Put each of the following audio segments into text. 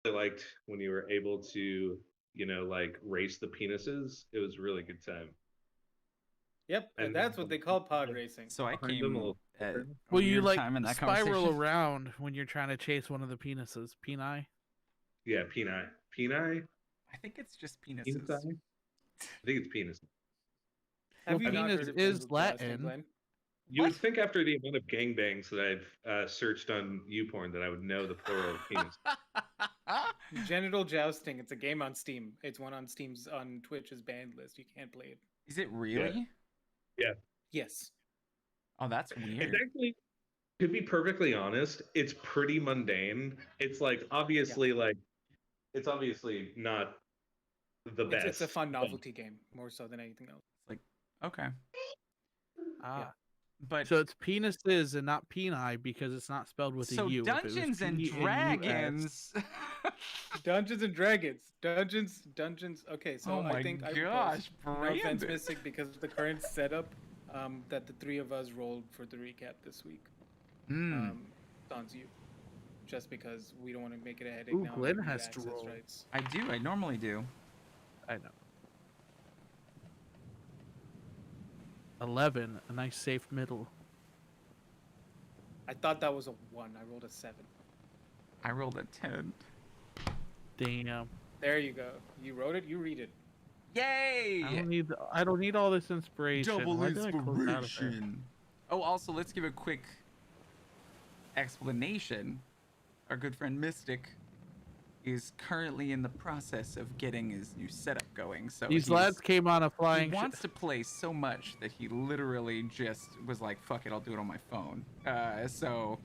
liked when you were able to, like race the penises. It was a really good time. Yep, and And that's what they call pod racing. So I behind them a came little at sticker. a Well, you weird like time in that spiral conversation. around when you're trying to chase one of the penises. Peni? Yeah, peni. Peni? I think it's just penises. Peni? I think it's penis. Well, Have you I, not heard penis of is genital jousting, Latin. Glenn? you would What? think after the amount of gangbangs that I've searched on YouPorn that I would know the plural of penis. Genital jousting. It's a game on Steam. It's one on Steam's on Twitch's banned list. You can't play it. Is it Yeah, really? yeah. Yes. Oh, that's It's weird. actually, to be perfectly honest, it's pretty mundane. It's like Yeah. it's obviously not the It's a best. fun But novelty game more so than anything else. It's like, okay. Ah. But So it's penises and not peni because it's not spelled with so a U. If it was Dungeons and P-N-U-S. Dragons. Dungeons and Dragons. Dungeons. Okay, so Oh my I think I gosh, proposed, no offense, Brandon. Mystic, because of the current setup, that the three of us rolled for the recap this week. Hmm. It's on you. Just because we don't want to make it a headache Ooh, now. Glenn and has access to roll. rights. I do. I normally do. I know. 11, a nice safe middle. I thought that was a 1. I rolled a 7. I rolled a 10. Damn. There you go. You wrote it. You read it. Yay! I don't need all this inspiration. Double Why did I close out of there? inspiration. Oh, also, let's give a quick explanation. Our good friend Mystic is currently in the process of getting his new setup going. So These lads came on a he flying wants to play so much that he literally just was like, "Fuck it, I'll do it on my phone." So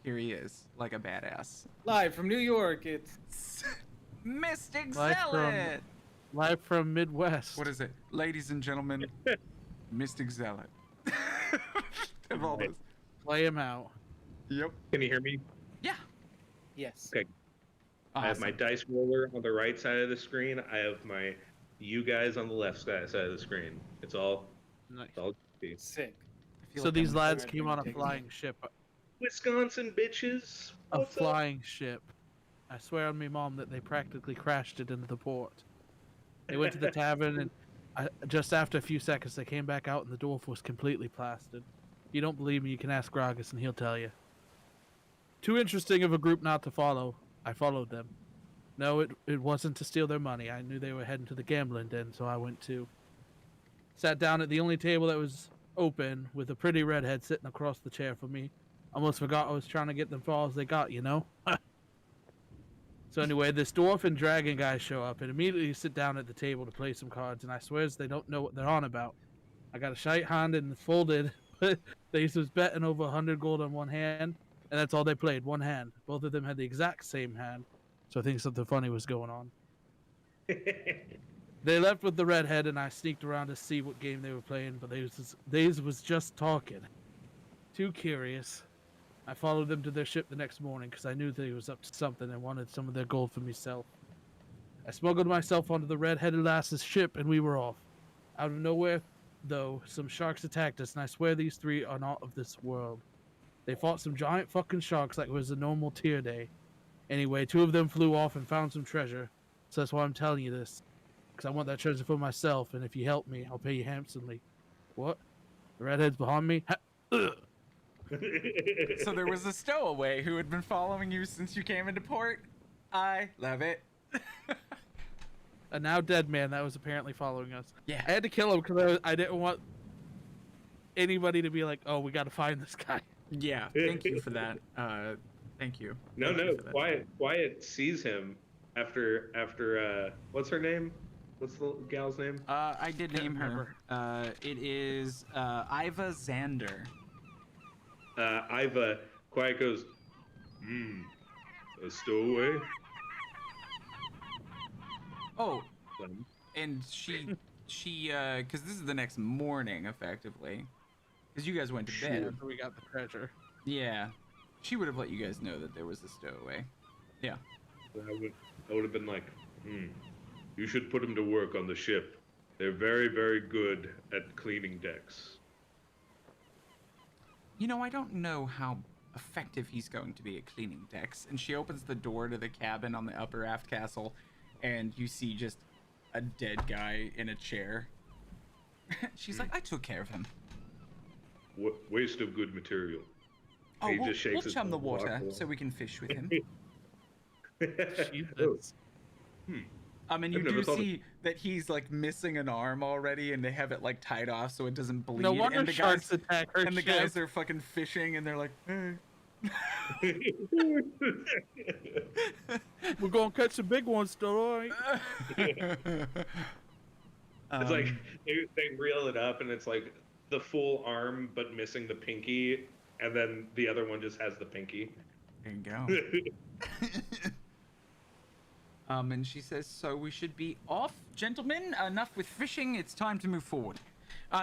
here he is, like a badass. Live from New York. It's Mystic Live from- Zealot. live from Midwest. What is it, ladies and gentlemen? Mystic Zealot. Of all Right. those. Play him out. Yep. can you hear me? Yeah. yes. Okay. I have my Awesome. dice roller on the right side of the screen. I have my you guys on the left side of the screen. It's all Nice. Sick. I feel So like these I'm- lads Alright, came we on a take it. flying ship. Wisconsin bitches. A What's up? flying ship. I swear on me mom that they practically crashed it into the port. They went to the tavern and just after a few seconds they came back out and the dwarf was completely plastered. If you don't believe me, you can ask Gragas and he'll tell you. Too interesting of a group not to follow. I followed them. No, it wasn't to steal their money. I knew they were heading to the gambling den, so I went too. Sat down at the only table that was open with a pretty redhead sitting across the chair from me. Almost forgot I was trying to get them for all they got, you know? So anyway, this dwarf and dragon guys show up and immediately sit down at the table to play some cards, and I swears they don't know what they're on about. I got a shite hand and folded, but they was betting over 100 gold on one hand, and that's all they played, one hand. Both of them had the exact same hand, so I think something funny was going on. They left with the redhead, and I sneaked around to see what game they were playing, but they was just talking. Too curious. I followed them to their ship the next morning because I knew they was up to something and wanted some of their gold for myself. I smuggled myself onto the red-headed lass's ship, and we were off. Out of nowhere, though, some sharks attacked us, and I swear these three are not of this world. They fought some giant fucking sharks like it was a normal tier day. Anyway, two of them flew off and found some treasure, so that's why I'm telling you this. Because I want that treasure for myself, and if you help me, I'll pay you handsomely. What? The redhead's behind me? Ugh. So there was a stowaway who had been following you since you came into port. I love it. A now dead man that was apparently following us. Yeah. I had to kill him because I didn't want anybody to be like, "Oh, we got to find this guy." Yeah. Thank you for that. Thank you. No, Thank you no. for that. Quiet sees him after what's her name? What's the gal's name? I did name her. It is Iva Xander. Iva. Quiet goes, a stowaway. Oh, and she, because this is the next morning, effectively, because you guys went to bed. After we got the treasure. Yeah, she would have let you guys know that there was a stowaway. Yeah. I would have been like, you should put him to work on the ship. They're very, very good at cleaning decks. You know, I don't know how effective he's going to be at cleaning decks. And she opens the door to the cabin on the upper aft castle, and you see just a dead guy in a chair. She's like, I took care of him. Waste of good material. Oh, He we'll just shakes his chum the head and walks water along. so we can fish with him. Jesus. And I've you never do thought of- see that he's like missing an arm already, and they have it like tied off so it doesn't bleed. No wonder and the sharks guys, attack her and the ship. guys are fucking fishing, and they're like, hey. We're gonna catch the big ones still, alright? It's like they reel it up, and it's like the full arm, but missing the pinky, and then the other one just has the pinky. There you go. And she says, so we should be off, gentlemen. Enough with fishing. It's time to move forward.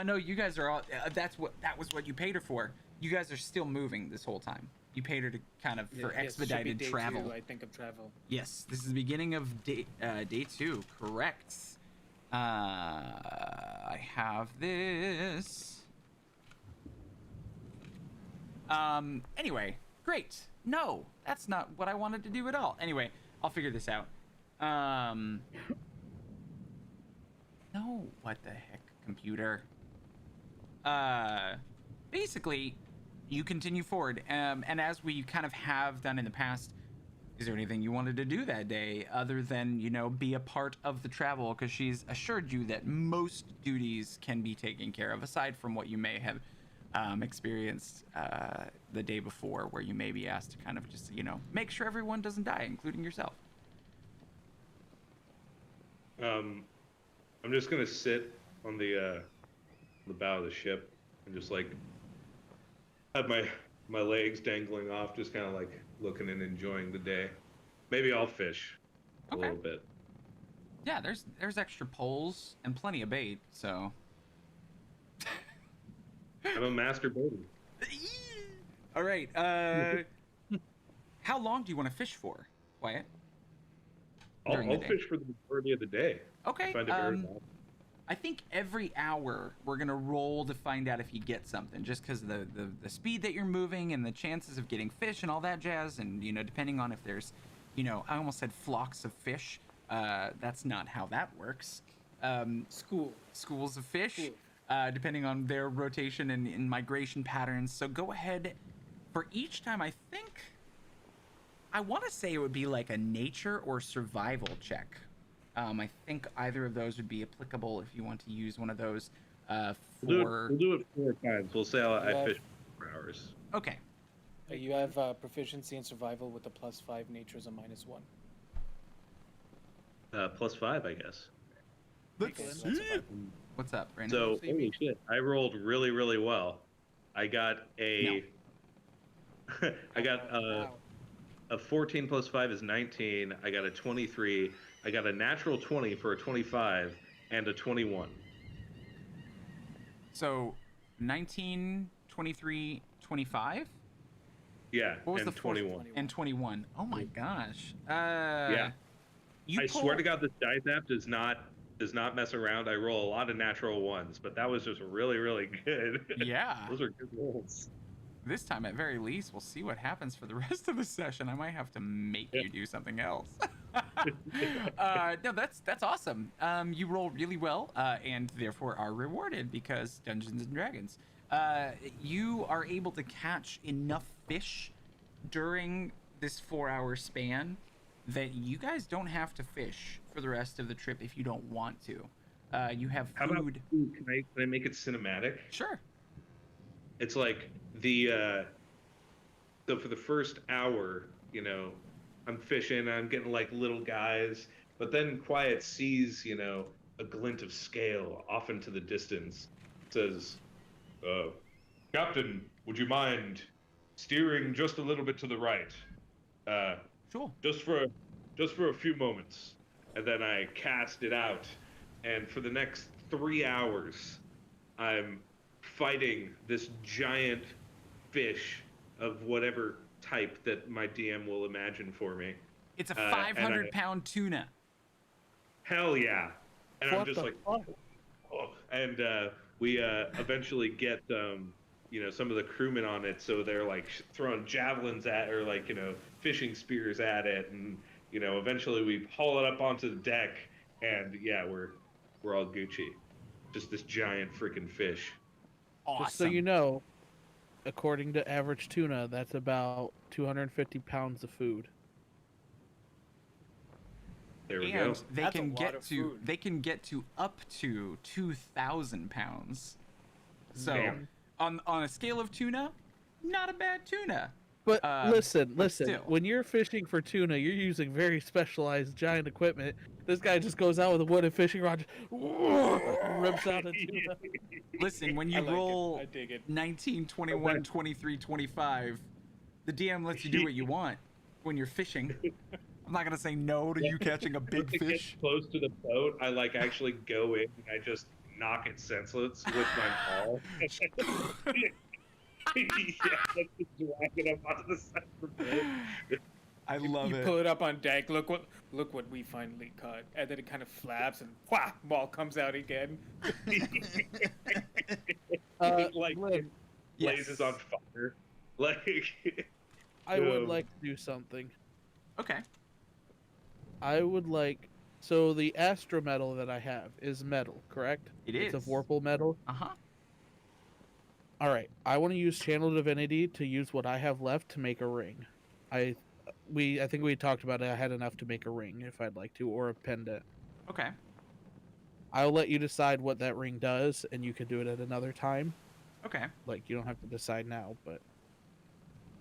No, you guys are all. That was what you paid her for. You guys are still moving this whole time. You paid her to kind of for Yes, should be expedited day travel. 2, I think, of travel. Yes, this is the beginning of day 2. Correct. I have this. Anyway, great. No, that's not what I wanted to do at all. Anyway, I'll figure this out. No, what the heck, computer. Basically, you continue forward, and as we kind of have done in the past, is there anything you wanted to do that day other than, you know, be a part of the travel? Because she's assured you that most duties can be taken care of, aside from what you may have experienced the day before, where you may be asked to kind of just, you know, make sure everyone doesn't die, including yourself. I'm just gonna sit on the bow of the ship and just like have my legs dangling off, just kind of like looking and enjoying the day. Maybe I'll fish a Okay. little bit. Yeah, there's extra poles and plenty of bait, so. I'm a master baiter. All right. How long do you want to fish for, Wyatt? During the I'll day. fish for the majority of the day. Okay. I find it very valuable. I think every hour we're gonna roll to find out if you get something, just because the speed that you're moving and the chances of getting fish and all that jazz, and you know, depending on if there's, you know, I almost said flocks of fish. That's not how that works. Schools of fish, Cool. depending on their rotation and migration patterns. So go ahead. For each time, I think I want to say it would be like a nature or survival check. I think either of those would be applicable if you want to use one of those We'll do it 4 times. We'll say I Yeah. fish for 4 hours. Okay. You have proficiency in survival with a +5, nature is a -1. +5, I guess. Let's Okay, so see. that's What's up, Brandon? So, So you holy mean- shit, I rolled really, really well. I got a... I got Wow. a 14 plus 5 is 19. I got a 23. I got a natural 20 for a 25 and a 21. So 19, 23, 25? Yeah, What was and the fourth 21. and 21? Oh my gosh. Yeah. You I swear to pull- God, this dice app does not mess around. I roll a lot of natural ones, but that was just really, really good. Yeah. Those are good rolls. This time, at very least, we'll see what happens for the rest of the session. I might have to make you do something else. No, that's awesome. You roll really well, and therefore are rewarded because Dungeons and Dragons. You are able to catch enough fish during this 4-hour span that you guys don't have to fish for the rest of the trip if you don't want to. You have How about food. food? Can I make it cinematic? Sure. It's like so for the first hour, you know, I'm fishing, I'm getting like little guys, but then Quiet sees, you know, a glint of scale off into the distance. Says, Captain, would you mind steering just a little bit to the right? Sure. Just for a few moments. And then I cast it out, and for the next 3 hours, I'm fighting this giant fish of whatever type that my DM will imagine for me. It's a and 500-pound tuna. Hell yeah! And I'm What just the like, fuck? oh. And we eventually get some of the crewmen on it, so they're like throwing javelins at, or like fishing spears at it, and eventually we haul it up onto the deck, and yeah, we're all Gucci. Just this giant freaking fish. Awesome. Just so you know, according to average tuna, that's about 250 pounds of food. There we and go. they That's a can lot get of to food. they can get to up to 2,000 pounds. So Damn. on a scale of tuna, not a bad tuna. But listen. still. When you're fishing for tuna, you're using very specialized giant equipment. This guy just goes out with a wooden fishing rod, rips out a tuna. Listen, when I you like it. roll I dig it. 19, 21, 23, 25, the DM lets you do what you want when you're fishing. I'm not gonna say no to you catching a big Once it gets fish. close to the boat, I like actually go in and I just knock it senseless with my maul. Yeah, let's just drag it up onto the side of the boat. I love You it. pull it up on deck. Look what we finally caught. And then it kind of flaps and whah, ball comes out again. Like Glenn, blazes on fire. Like I would like to do something. Okay. I would like. So the Astra metal that I have is metal, correct? It It's is. a Vorpal metal. Uh-huh. All right. I want to use Channel Divinity to use what I have left to make a ring. I think we talked about it. I had enough to make a ring if I'd like to, or a pendant. Okay. I'll let you decide what that ring does, and you can do it at another time. Okay. Like, you don't have to decide now, but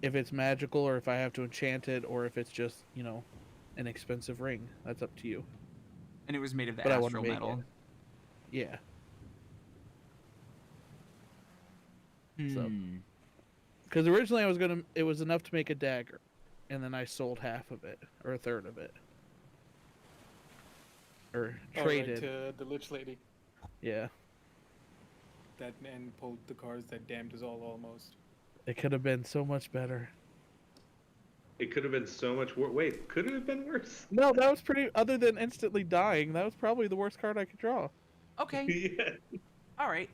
if it's magical, or if I have to enchant it, or if it's just, an expensive ring, that's up to you. And it was made of the But I wanna astral make metal. Yeah. So- Hmm. Because originally it was enough to make a dagger, and then I sold half of it, or a third of it. Or Oh, traded. to the Lich Lady. Yeah. That and pulled the cards that damned us all almost. It could have been so much better. it could have been so much worse. Wait, could it have been worse? No, that was pretty. Other than instantly dying, that was probably the worst card I could draw. Okay. Yeah. All right.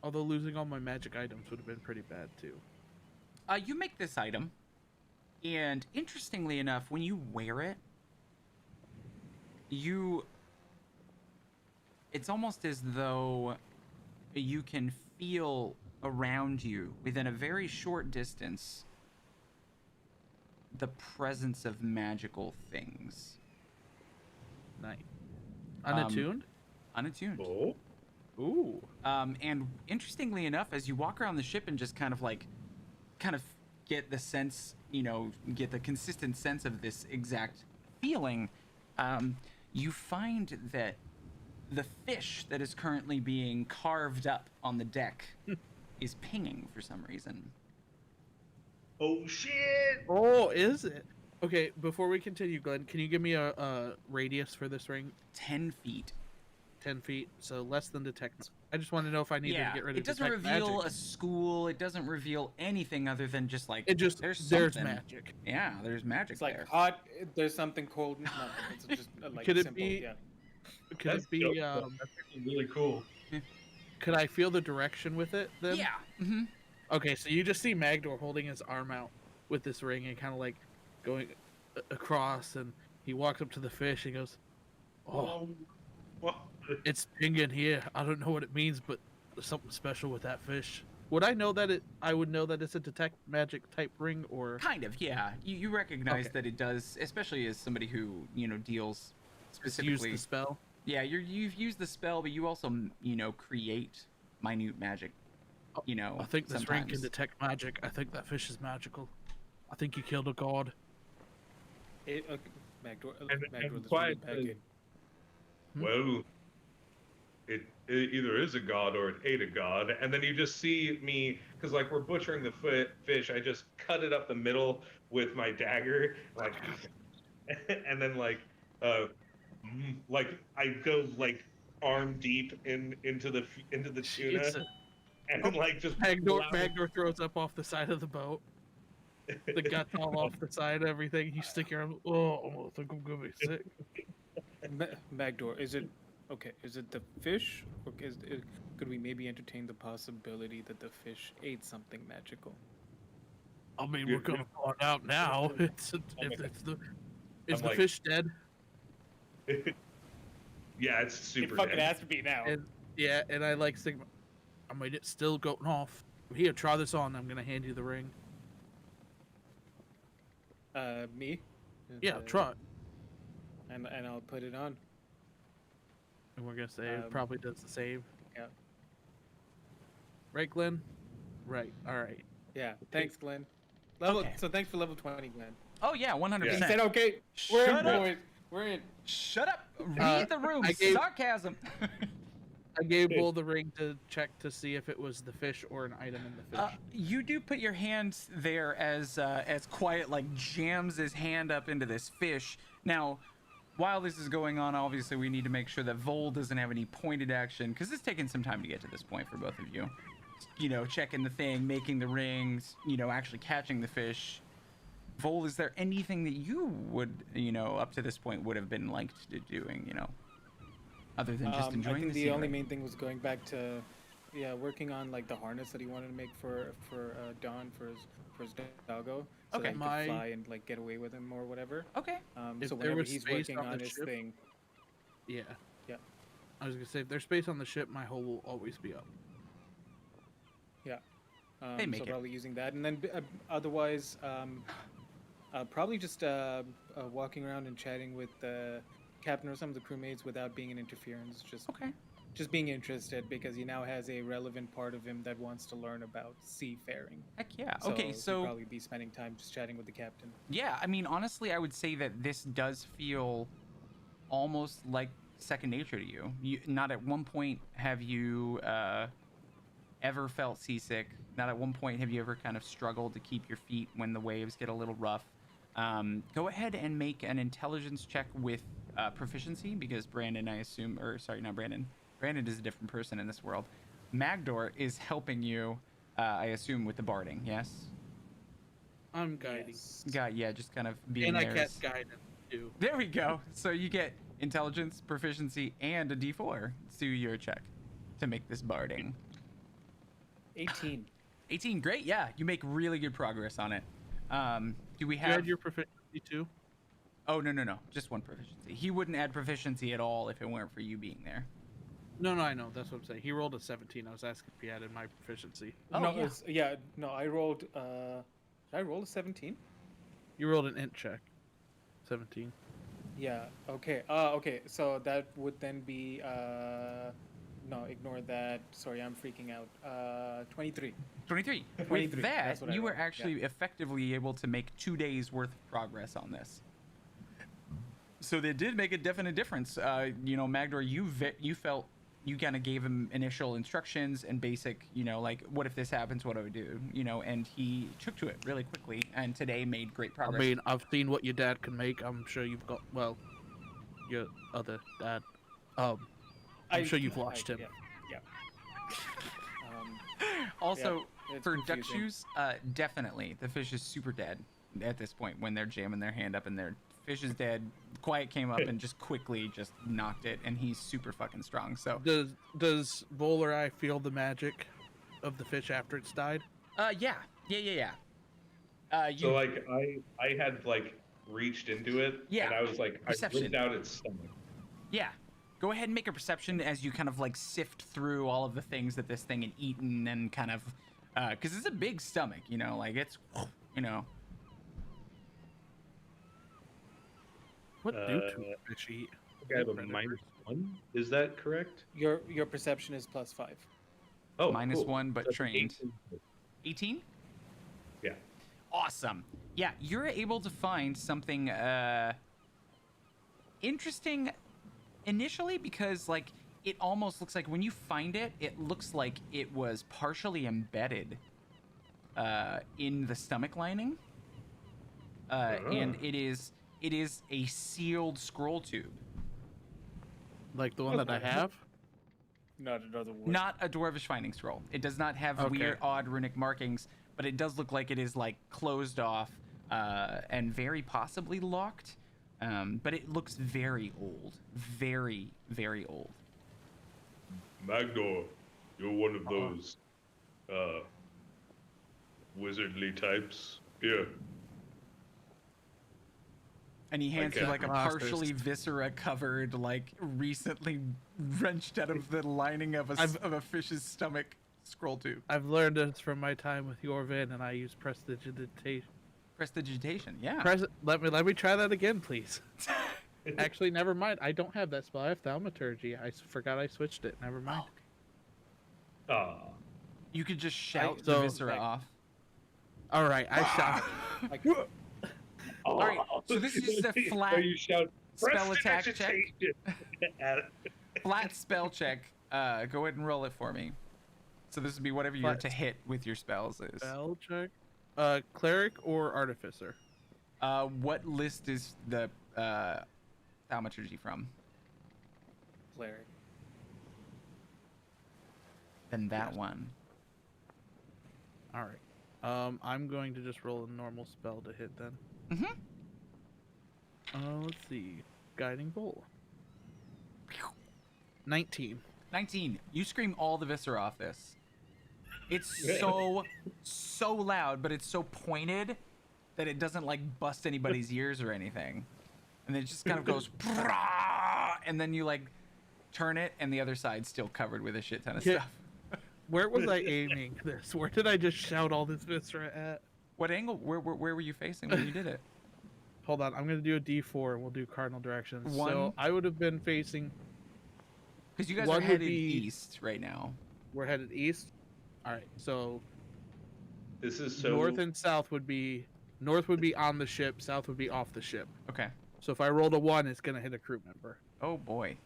Although losing all my magic items would have been pretty bad too. You make this item, and interestingly enough, when you wear it, it's almost as though you can feel around you within a very short distance the presence of magical things. Nice. Unattuned? Unattuned. Oh. Ooh. And interestingly enough, as you walk around the ship and just kind of get the sense, get the consistent sense of this exact feeling, you find that the fish that is currently being carved up on the deck is pinging for some reason. Oh shit! Oh, is it? Okay, before we continue, Glenn, can you give me a radius for this ring? 10 feet. 10 feet, so less than detect. I just want to know if I need to get rid of it doesn't detect reveal magic. a school. It doesn't reveal anything other than just like It just there's there's something. magic. Yeah, there's magic It's like there. hot. There's something cold. Nothing. It's just like Could it simple. be- Yeah. Could That's it be? dope. That's actually really cool. Could I feel the direction with it then? Yeah. Mm-hmm. Okay, so you just see Magdor holding his arm out with this ring and kind of like going across, and he walks up to the fish and goes, "Oh, Well, it's pinging here. I don't know what it means, but there's something special with that fish." Would I know that I would know that it's a detect magic type ring, or Kind of, yeah. You recognize Okay. that it does, especially as somebody who deals just specifically. use the spell? Yeah, you've used the spell, but you also create minute magic. I think this ring can sometimes. detect magic. I think that fish is magical. I think you killed a god. Magdor, And this quiet, really back in. well, it either is a god or it ain't a god. And then you just see me, because like we're butchering the fish, I just cut it up the middle with my dagger, like, and then like I go like arm deep into the tuna, It's a- and like just Magdor throws up off the side of the boat. The guts all off the side, everything. You stick your arm. Oh, I think I'm gonna be sick. Magdor, is it Okay, is it the fish, or could we maybe entertain the possibility that the fish ate something magical? I mean, You're- we're gonna find out now. It's if it's the is I'm the like- fish dead? Yeah, it's It super fucking dead. has to be now. And yeah, and I like Sigma. I mean, it's still going off. Here, try this on. I'm gonna hand you the ring. Me? Yeah, try it. And I'll put it on. And we're gonna say it Um, probably does the same. Yeah. Right, Glenn? Right. All right. Yeah. Thanks, Glenn. Level. Okay. So thanks for level 20, Glenn. Oh yeah, 100%. He said, "Okay, we're Shut in, up. boys. We're in." Shut up. Read the room. I gave- Sarcasm. I gave Bull the ring to check to see if it was the fish or an item in the fish. You do put your hand there as Quiet like jams his hand up into this fish. Now, while this is going on, obviously we need to make sure that Vol doesn't have any pointed action because it's taken some time to get to this point for both of you. You know, checking the thing, making the rings, you know, actually catching the fish. Vol, is there anything that you would, you know, up to this point would have been liked to doing, you know, other than just I enjoying think the the only scenery? main thing was going back to, yeah, working on like the harness that he wanted to make for Don for his doggo, so Okay. that he could fly and like get away with him or whatever. Okay. If So there whenever was he's space working on on the his ship- thing, Yeah. Yeah. I was gonna say if there's space on the ship, my hole will always be up. They make so it. probably using that, and then otherwise, probably just walking around and chatting with the captain or some of the crewmates without being an interference. Okay. Just being interested because he now has a relevant part of him that wants to learn about seafaring. Heck yeah. So Okay, he'd so probably be spending time just chatting with the captain. yeah, I mean, honestly, I would say that this does feel almost like second nature to you. Not at one point have you ever felt seasick. Not at one point have you ever kind of struggled to keep your feet when the waves get a little rough. Go ahead and make an intelligence check with proficiency because Brandon, I assume, or sorry, not Brandon. Brandon is a different person in this world. Magdor is helping you, I assume, with the barding, yes? I'm guiding. Yes. Yeah, just kind of being And I there can't as- guide him too. There we go. So you get intelligence, proficiency, and a d4 to your check to make this barding. 18. 18, great. Yeah, you make really good progress on it. Do we You have? had your proficiency too. Oh no, just one proficiency. He wouldn't add proficiency at all if it weren't for you being there. No, I know. That's what I'm saying. He rolled a 17. I was asking if he added my proficiency. Oh, no, yeah. no, I rolled. Did I roll a 17? You rolled an int check. 17. Yeah. Okay. Okay. So that would then be. No, ignore that. Sorry, I'm freaking out. 23. 23. 23, With that, that's what I you were rolled, actually effectively able to make 2 days worth of progress on this. So they did make a definite difference. You know, Magdor, you felt you kind of gave him initial instructions and basic, you know, like what if this happens, what do I do? You know, and he took to it really quickly, and today made great I progress. mean, I've seen what your dad can make. I'm sure you've got, well, your other dad. I'm sure you've watched him. Yeah. Also, it's for duck confusing. shoes, definitely the fish is super dead at this point when they're jamming their hand up and their fish is dead. Quiet came up and just quickly just knocked it, and he's super fucking strong. So Does Vol or I feel the magic of the fish after it's died? yeah. So like I had like reached into it, Yeah, and I was like, perception. I ripped out its stomach. Yeah. Go ahead and make a perception as you kind of like sift through all of the things that this thing had eaten and kind of, because it's a big stomach, you know, like it's, you know. What do Uh, two fish eat? I have a -1. Is that correct? Your perception is +5. Oh, Minus cool. 1, but That's trained. 18. 18? Yeah. Awesome. Yeah, you're able to find something interesting initially because like it almost looks like when you find it, it looks like it was partially embedded in the stomach lining. And it is a sealed scroll tube. Like the one that I have? Not another word. Not a dwarvish finding scroll. It does not have Okay. weird, odd runic markings, but it does look like it is like closed off and very possibly locked. But it looks very old, very, very old. Magdor, you're one of those wizardly types. Here. And he hands you Okay. like a Monsters. partially viscera covered, like recently wrenched out of the lining of a fish's stomach scroll tube. I've learned this from my time with Yorvin, and I use prestidigitation. Prestidigitation, yeah. Let me try that again, please. Actually, never mind. I don't have that spell. I have thaumaturgy. Forgot I switched it. Never mind. Ah. You could just shout so, the viscera like- off. All right, I shot. Like, All right, so this is just a flat So you shout spell attack check. prestidigitation at it. Flat spell check. Go ahead and roll it for me. So this would be whatever your Flat to hit with your spells is. Spell check. Cleric or artificer? What list is the thaumaturgy from? cleric. Then that Yes. one. All right. I'm going to just roll a normal spell to hit then. Mm-hmm. Let's see. Guiding bolt. 19. 19. You scream all the viscera off this. It's so loud, but it's so pointed that it doesn't like bust anybody's ears or anything. And it just kind of goes, and then you like turn it, and the other side's still covered with a shit ton of Yeah. stuff. Where was I aiming this? Where did I just shout all this viscera at? What angle? Where were you facing when you did it? Hold on, I'm gonna do a D4 and we'll do cardinal directions. One- So I would have been facing. Because you guys One are would headed be- east right now. We're headed east. All right, so This is so. north and south would be on the ship. South would be off the ship. Okay. So if I rolled a 1, it's gonna hit a crew member. Oh boy.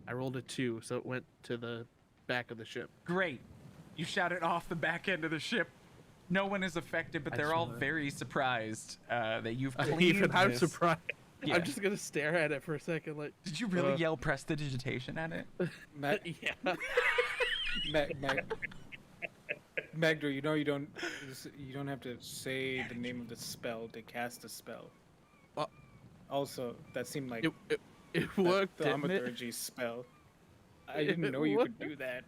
I rolled a 2, so it went to the back of the ship. Great. You shout it off the back end of the ship. No one is affected, but I they're all saw that. very surprised that you've cleaned Even I'm this. surprised. Yeah. I'm just gonna stare at it for a second, like. Did you really Uh, yell prestidigitation at it? Yeah. Magdor, you know you don't have to say the name of the spell to cast a spell. Also, that seemed like It worked, the didn't it? thaumaturgy spell. I didn't know you could do that.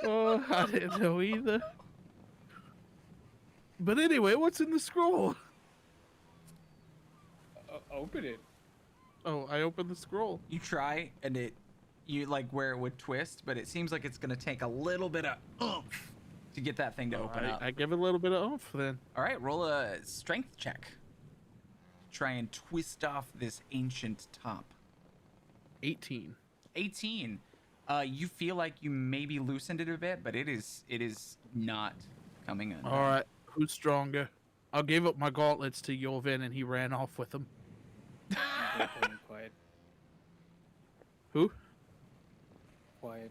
Oh, I didn't know either. But anyway, what's in the scroll? Open it. Oh, I opened the scroll. You try, and you like where it would twist, but it seems like it's gonna take a little bit of oomph to get that thing to open up. I give it a little bit of oomph then. All right, roll a strength check. Try and twist off this ancient top. 18. 18. You feel like you maybe loosened it a bit, but it is not coming in. All right, who's stronger? I gave up my gauntlets to Yolvin, and he ran off with them. Quiet. Who? Quiet.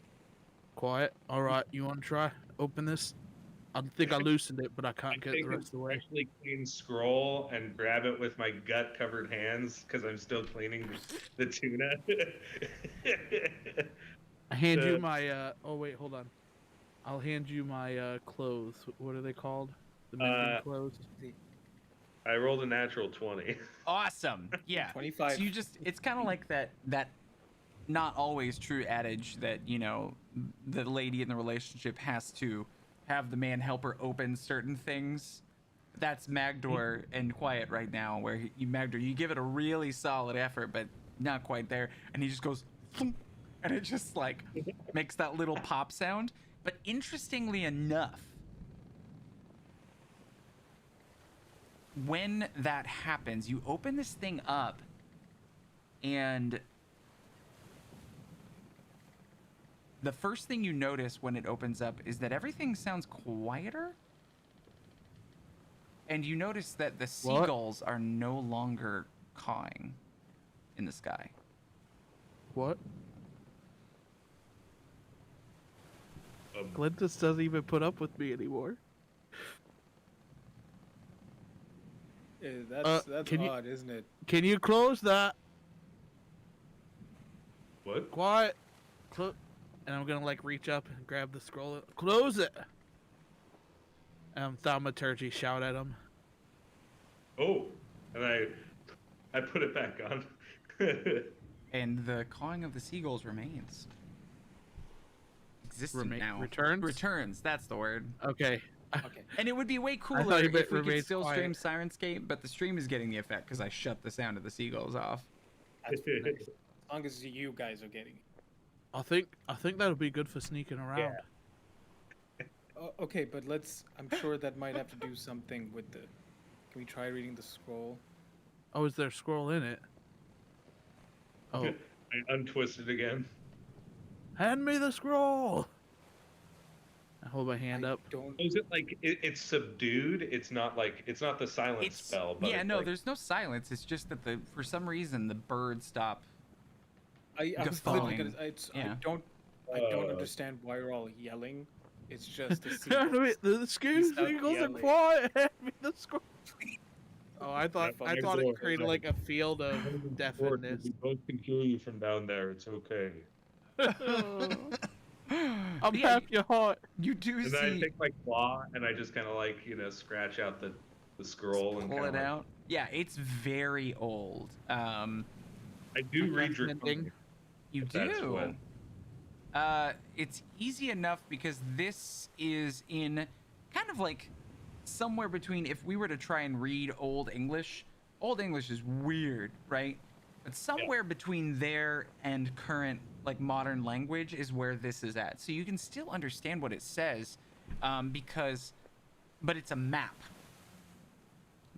Quiet. All right, you want to try? Open this. I think I loosened it, but I can't get it the rest of the way. Actually clean scroll and grab it with my gut-covered hands because I'm still cleaning the tuna. I hand you my. Oh wait, hold on. I'll hand you my clothes. What are they called? The mending clothes. I rolled a natural 20. Awesome. Yeah. 25. So it's kind of like that not always true adage that, you know, the lady in the relationship has to have the man help her open certain things. That's Magdor and Quiet right now, where Magdor, you give it a really solid effort, but not quite there. And he just goes, thump, and it just like makes that little pop sound. But interestingly enough, when that happens, you open this thing up, and the first thing you notice when it opens up is that everything sounds quieter. And you notice that the What? seagulls are no longer cawing in the sky. What? Glintus doesn't even put up with me anymore. That's can you- odd, isn't it? Can you close that? What? Quiet. And I'm gonna like reach up and grab the scroll. Close it. Thaumaturgy shout at him. Oh, and I I put it back on. And the cawing of the seagulls remains. Existent now. Returns? Returns, that's the word. Okay. Okay. And it would be way I cooler thought you meant if we could remains still stream quiet. Sirenscape, but the stream is getting the effect because I shut the sound of the seagulls off. That's nice. As long as you guys are getting it. I think that'll be good for sneaking around. Okay, but I'm sure that might have to do something with the. Can we try reading the scroll? Oh, is there a scroll in it? Oh, I untwist it again. hand me the scroll. I hold my hand I up. don't. Is it like it's subdued? It's not the silence spell, but yeah, it's no, like, there's no silence. It's just that for some reason the birds stop. I was guffawing. literally gonna. Yeah. I don't understand why you're all yelling. It's just the Hand me seagulls. the Stop seagulls are yelling. quiet. Hand me the scroll. Oh, I thought Yeah, it fine. created like a field of deafness. We both can hear you from down there. It's okay. I'm Yeah, half your heart. You do And then I see. take my claw and I just kind of like scratch out the scroll and Pull kind it of like, out. Yeah, it's very old. I do read your Recommending. You If that's do. what- It's easy enough because this is in kind of like somewhere between, if we were to try and read Old English is weird, right? But somewhere between there and current like modern language is where this is at. So you can still understand what it says, but it's a map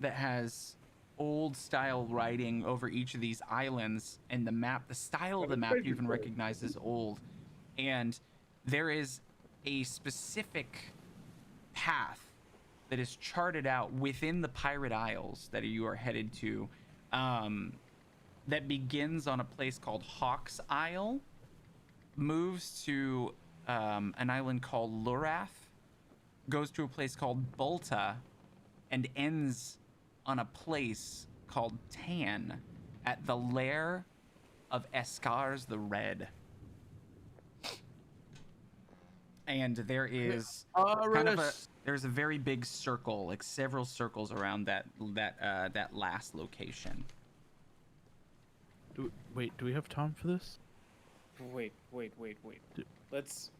that has old style writing over each of these islands, and the style of the map you even recognize as old. And there is a specific path that is charted out within the Pirate Isles that you are headed to, that begins on a place called Hawk's Isle, moves to an island called Lurath, goes to a place called Bulta, and ends on a place called Tan at the lair of Escars the Red. And there is there's a very big circle, like several circles around that last location. Do we have time for this? Wait. Let's.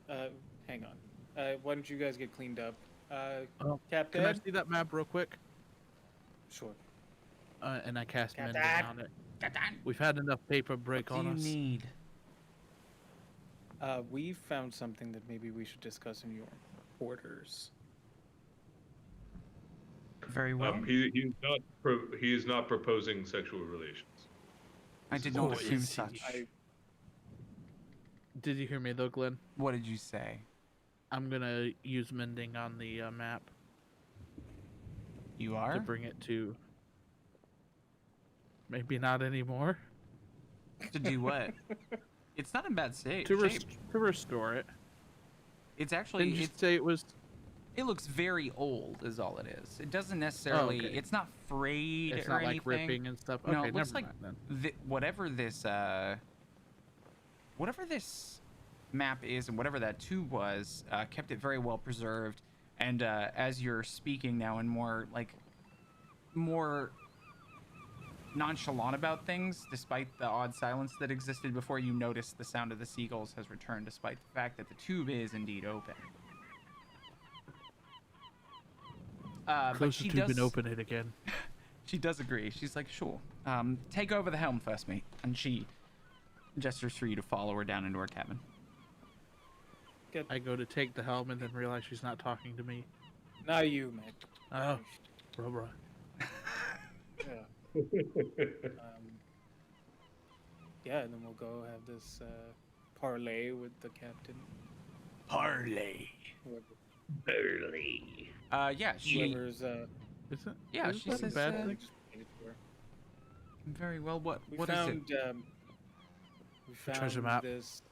Hang on. Why don't you guys get cleaned up? Captain. Can I see that map real quick? Sure. And I cast Captain. mending on it. We've had enough paper break What on do us. you need? We found something that maybe we should discuss in your quarters. Very well. He is not proposing sexual relations. I did not Oh, assume is he? such. Did you hear me though, Glenn? What did you say? I'm gonna use mending on the map You to are? bring it to. Maybe not anymore. To do what? It's not in bad state. To shape. restore it. It's actually Didn't you say it was? it looks very old is all it is. It doesn't necessarily okay. it's not frayed It's or not anything. like ripping and stuff. No, Okay, it looks never like mind then. whatever this map is and whatever that tube was, kept it very well preserved. And as you're speaking now and more nonchalant about things, despite the odd silence that existed before, you notice the sound of the seagulls has returned, despite the fact that the tube is indeed open. But Close she the tube does. and open it again. She does agree. She's like, sure. Take over the helm first, mate. And she gestures for you to follow her down into her cabin. I go to take the helm and then realize she's not talking to me. Now you, Mac. Oh, bro. Yeah. Yeah, and then we'll go have this parlay with the captain. Parlay. Whoever, Barely. Yeah, she. whoever's Is it? Yeah, is she that a says, bad uh, thing? Very well. What We is it? found. We found treasure map. this.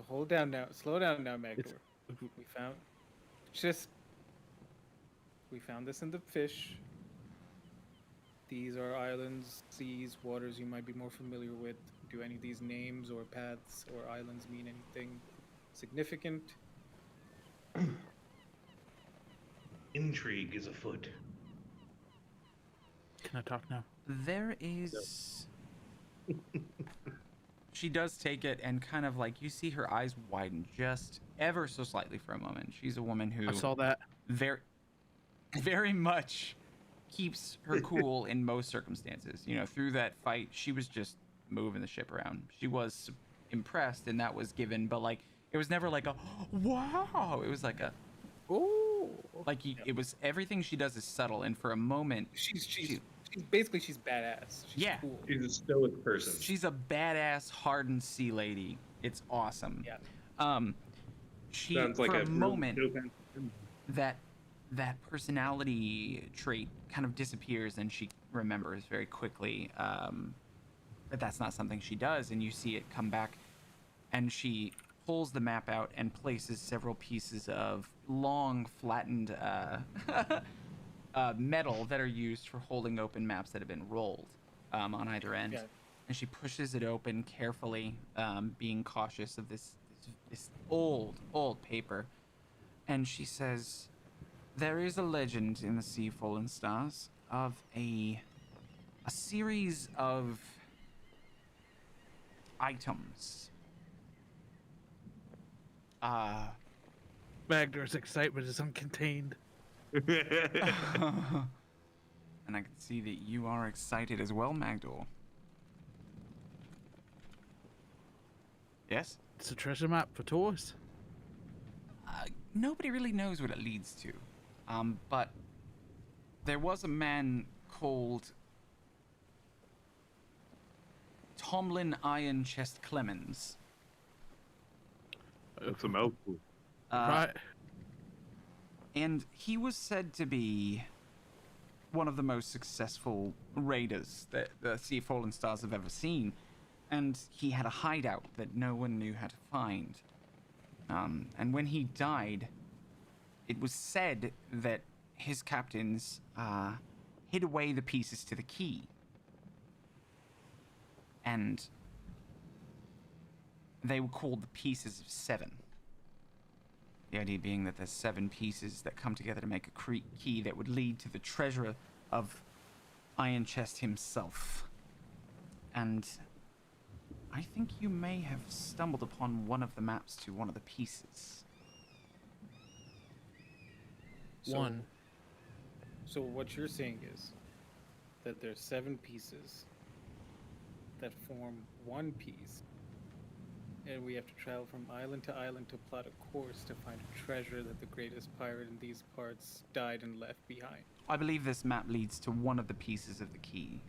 Hold down now. Slow down now, Magdor. It's- We found. Just. We found this in the fish. These are islands, seas, waters you might be more familiar with. Do any of these names or paths or islands mean anything significant? Intrigue is afoot. Can I talk now? There is. She does take it and kind of like you see her eyes widen just ever so slightly for a moment. She's a woman who I saw that. very, very much keeps her cool in most circumstances. You know, through that fight, she was just moving the ship around. She was impressed, and that was given, but like it was never like a wow. It was like a Ooh. like it was everything she does is subtle, and for a moment, She's basically she's badass. She's Yeah. cool. He's a stoic person. she's a badass hardened sea lady. It's awesome. Yeah. She Sounds like for a a real moment dope- that personality trait kind of disappears, and she remembers very quickly that that's not something she does, and you see it come back, and she pulls the map out and places several pieces of long flattened metal that are used for holding open maps that have been rolled on either end. Yeah. And she pushes it open carefully, being cautious of this old paper. And she says, "There is a legend in the Sea Fallen Stars of a series of items." Magdar's excitement is uncontained. And I can see that you are excited as well, Magdor. Yes? It's a treasure map for tourists. Nobody really knows what it leads to. But there was a man called Tomlin Iron Chest Clemens. That's a mouthful. Right. And he was said to be one of the most successful raiders that the Sea Fallen Stars have ever seen. And he had a hideout that no one knew how to find. And when he died, it was said that his captains hid away the pieces to the key. And they were called the Pieces of Seven. The idea being that there's 7 pieces that come together to make a key that would lead to the treasurer of Iron Chest himself. And I think you may have stumbled upon one of the maps to one of the pieces. One. So what you're saying is that there's 7 pieces that form one piece, and we have to travel from island to island to plot a course to find a treasure that the greatest pirate in these parts died and left behind. I believe this map leads to one of the pieces of the key.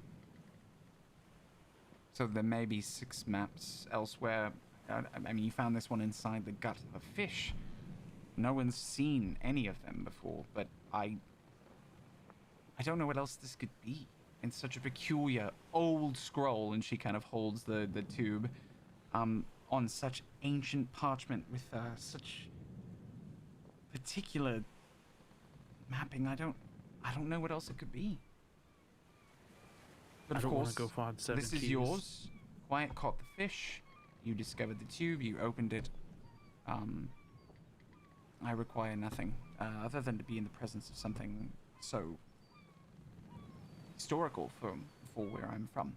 So there may be 6 maps elsewhere. I mean, you found this one inside the gut of a fish. No one's seen any of them before, but I don't know what else this could be. In such a peculiar old scroll, and she kind of holds the tube on such ancient parchment with such particular mapping. I don't know what else it could be. But I of don't want course, to go find 7 this keys. is yours. Quiet caught the fish. You discovered the tube. You opened it. I require nothing other than to be in the presence of something so historical for where I'm from.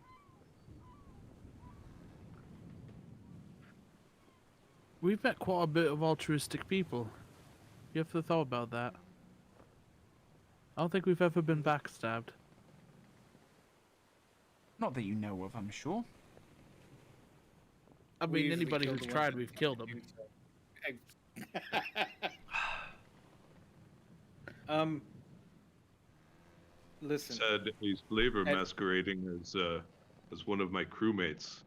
We've met quite a bit of altruistic people. You ever thought about that? I don't think we've ever been backstabbed. Not that you know of, I'm sure. I mean, We usually anybody kill who's the tried, ones we've that killed do them. so. Listen. Said a slaver Ed- masquerading as one of my crewmates.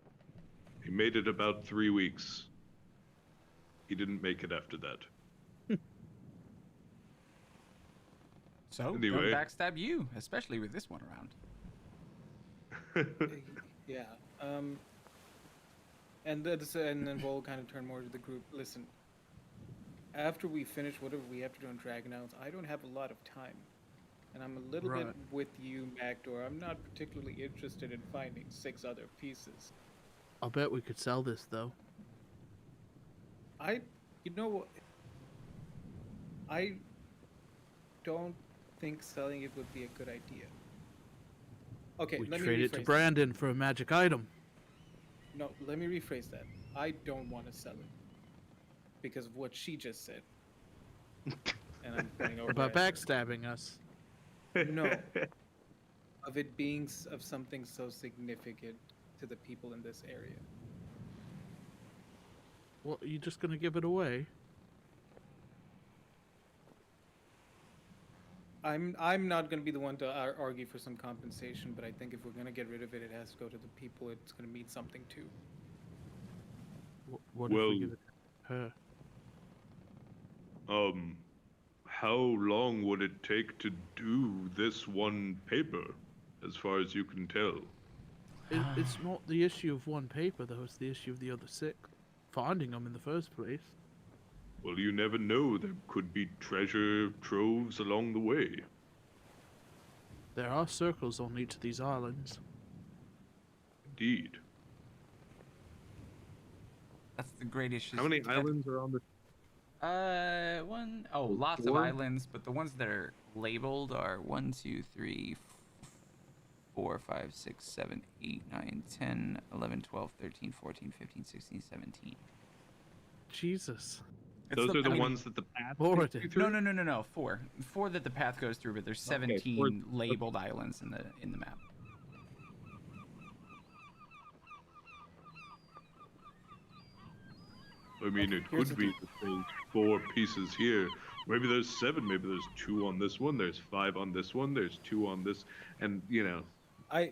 He made it about 3 weeks. He didn't make it after that. So, Anyway. don't backstab you, especially with this one around. Yeah. And then we'll kind of turn more to the group. Listen. After we finish whatever we have to do on Dragonouts, I don't have a lot of time. And I'm a little bit Right. with you, Magdor. I'm not particularly interested in finding 6 other pieces. I'll bet we could sell this, though. You know what? I don't think selling it would be a good idea. Okay, We let me trade it to rephrase that. Brandon for a magic item. No, let me rephrase that. I don't want to sell it because of what she just said. And I'm pointing over About at her. backstabbing us. No, of it being of something so significant to the people in this area. Well, you just gonna give it away? I'm not going to be the one to argue for some compensation, but I think if we're going to get rid of it, it has to go to the people it's going to mean something to. What if Well, we give it to her? How long would it take to do this one paper, as far as you can tell? It's not the issue of one paper, though. It's the issue of the other 6. Finding them in the first place. Well, you never know. There could be treasure troves along the way. There are circles on each of these islands. Indeed. That's the great issue. How many islands are on the... Lots of 4? islands, but the ones that are labeled are 1, 2, 3, 4, 5, 6, 7, 8, 9, 10, 11, 12, 13, 14, 15, 16, 17. Jesus. Those are the ones that the path Lord. takes you through? No. 4. 4 that the path goes through, but there's 17 labeled islands in the map. I mean, it Here's could the be that there's 4 pieces here. Maybe there's 7. Maybe there's 2 on this one. There's 5 on this one. There's 2 on this. And, you know. I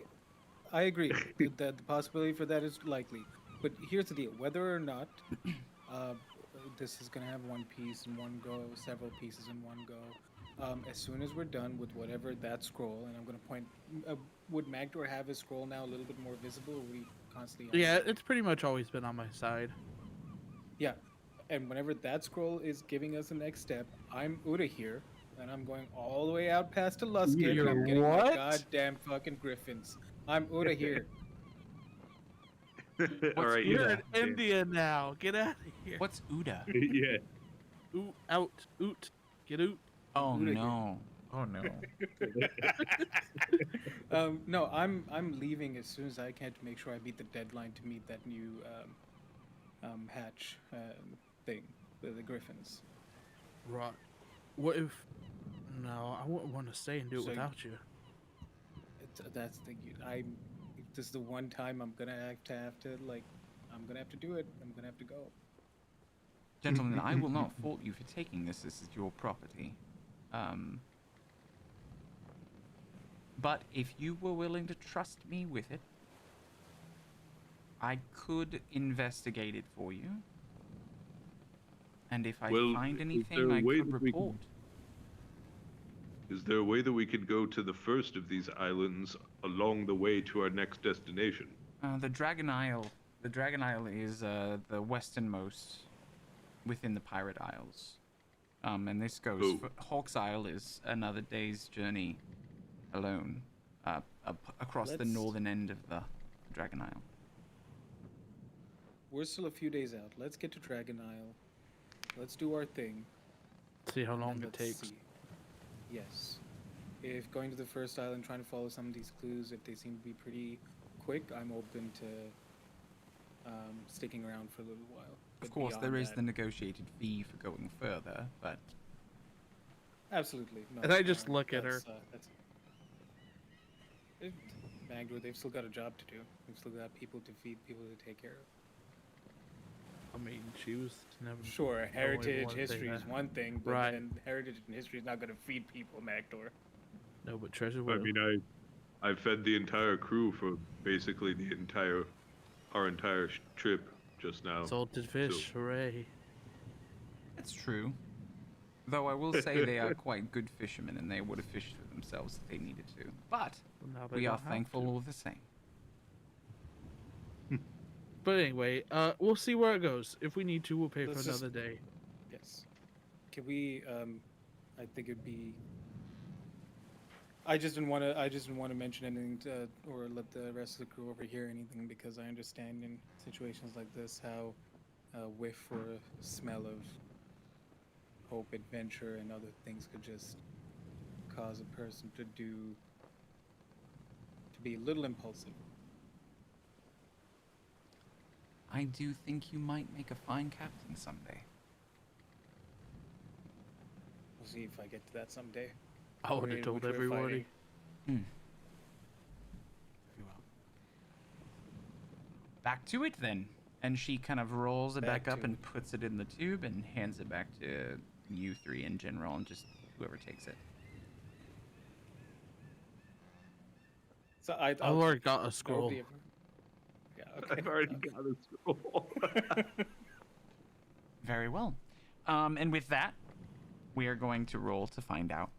agree that the possibility for that is likely. But here's the deal: whether or not this is going to have one piece in one go, several pieces in one go, as soon as we're done with whatever that scroll, and I'm going to point. Would Magdor have his scroll now a little bit more visible? Or are we constantly? Yeah, it's pretty much always been on my side. Yeah, and whenever that scroll is giving us the next step, I'm Uda here, and I'm going all the way out past to Luskin, and I'm getting my what? goddamn fucking griffins. I'm Uda here. All right, You're yeah. in India now. Get out of here. What's Uda? Yeah. Ooh, out. Oot. Get out. Oh Uda here. no. Oh no. No, I'm leaving as soon as I can to make sure I beat the deadline to meet that new hatch thing, the griffins. Right. What if... No, I wouldn't want to stay and do it So- without you. That's the this is the one time I'm gonna have to like, I'm gonna have to do it. I'm gonna have to go. Gentlemen, I will not fault you for taking this. This is your property. But if you were willing to trust me with it, I could investigate it for you. And if I Well, find is anything, there a I way could that we can- report. Is there a way that we could go to the first of these islands along the way to our next destination? The Dragon Isle. The Dragon Isle is the westernmost within the Pirate Isles. And this goes. Oh. Hawk's Isle is another day's journey alone, up across the Let's- northern end of the Dragon Isle. We're still a few days out. Let's get to Dragon Isle. Let's do our thing. See how and long then it let's takes. see. Yes. If going to the first island, trying to follow some of these clues, if they seem to be pretty quick, I'm open to sticking around for a little while. Of But course, there beyond is that- the negotiated fee for going further, but Absolutely. No, And I just look at her. That's Magdor, they've still got a job to do. They've still got people to feed, people to take care of. I mean, she was never... Sure, heritage, one history thing is that- one thing, but Right. then heritage and history is not going to feed people, Magdor. No, but treasure I will. mean, I fed the entire crew for basically our entire trip just now. Salted fish, hooray. it's true. Though I will say they are quite good fishermen, and they would have fished for themselves if they needed to. But Well, now they we are don't have thankful to. all the same. But anyway, we'll see where it goes. If we need to, we'll pay Let's for just- another day. Yes. Can we? I think it'd be. I just didn't want to mention anything to, or let the rest of the crew overhear anything because I understand in situations like this how a whiff or a smell of hope, adventure, and other things could just cause a person to be a little impulsive. I do think you might make a fine captain someday. We'll see if I get to that someday. I would have Which told we're everybody. fighting. Very well. Back to it then. And she kind of rolls it back Back up to and it. puts it in the tube and hands it back to you three in general and just whoever takes it. So I've already got a I'll scroll. be yeah, okay. I've already got a scroll. Very well. And with that, we are going to roll to find out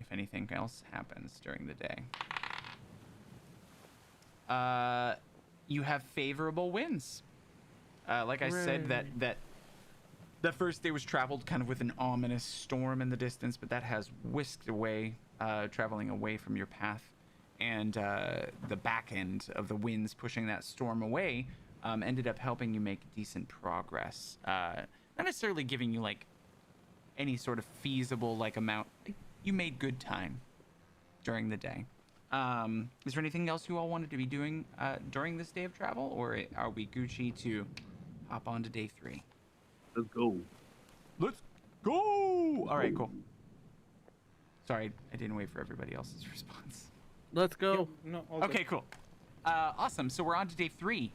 if anything else happens during the day. You have favorable winds. Like I said, that the first day was traveled kind of with an ominous storm in the distance, but that has whisked away, traveling away from your path. And the back end of the winds pushing that storm away ended up helping you make decent progress. Not necessarily giving you like any sort of feasible like amount. You made good time during the day. Is there anything else you all wanted to be doing during this day of travel, or are we Gucci to hop on to day 3? Let's go. Let's go! All right, cool. Sorry, I didn't wait for everybody else's response. Let's go. Yeah, no, all good. Okay, cool. Awesome. So we're on to day 3.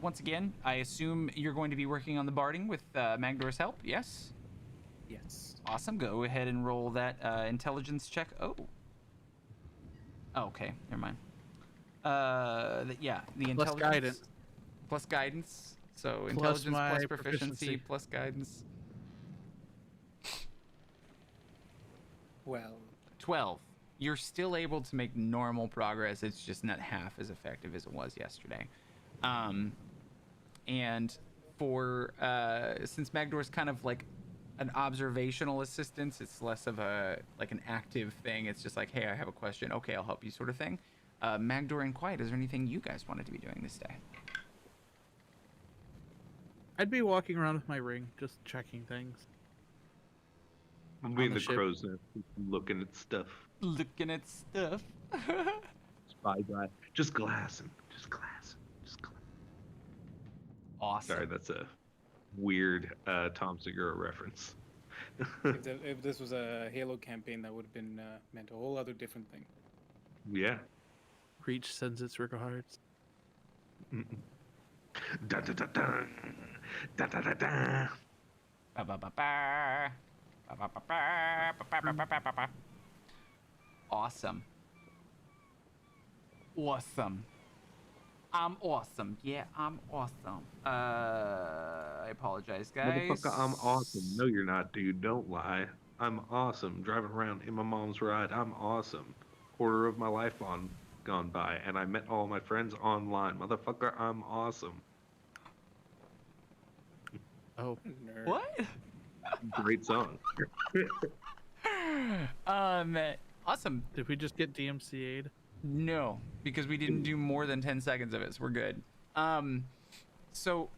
Once again, I assume you're going to be working on the barding with Magdor's help. Yes. Yes. Awesome. Go ahead and roll that intelligence check. Oh. Oh, okay. Never mind. Yeah, the Plus intelligence guidance. plus guidance. So Plus intelligence my plus proficiency proficiency. plus guidance. Well, 12. You're still able to make normal progress. It's just not half as effective as it was yesterday. And for since Magdor's kind of like an observational assistance, it's less of a like an active thing. It's just like, hey, I have a question. Okay, I'll help you, sort of thing. Magdor and Quiet, is there anything you guys wanted to be doing this day? I'd be walking around with my ring, just checking things. I'm being the the ship. crow's nest, looking at stuff. Looking at stuff. Spy guy. Just glassing. Just glassing. Just glassing. Awesome. Sorry, that's a weird Tom Segura reference. if this was a Halo campaign, that would have been meant a whole other different thing. Yeah. Reach sends its regards. Da da da da. Da da da da. Ba ba ba ba. Ba ba ba ba. Ba ba ba ba ba ba. Awesome. Awesome. I'm awesome. Yeah, I'm awesome. I apologize, guys. Motherfucker, I'm awesome. No, you're not, dude. Don't lie. I'm awesome. Driving around in my mom's ride. I'm awesome. Quarter of my life gone by, and I met all my friends online. Motherfucker, I'm awesome. Oh, Nerd. What? Great song. Awesome. did we just get DMCA'd? No, because we didn't do more than 10 seconds of it, so we're good. So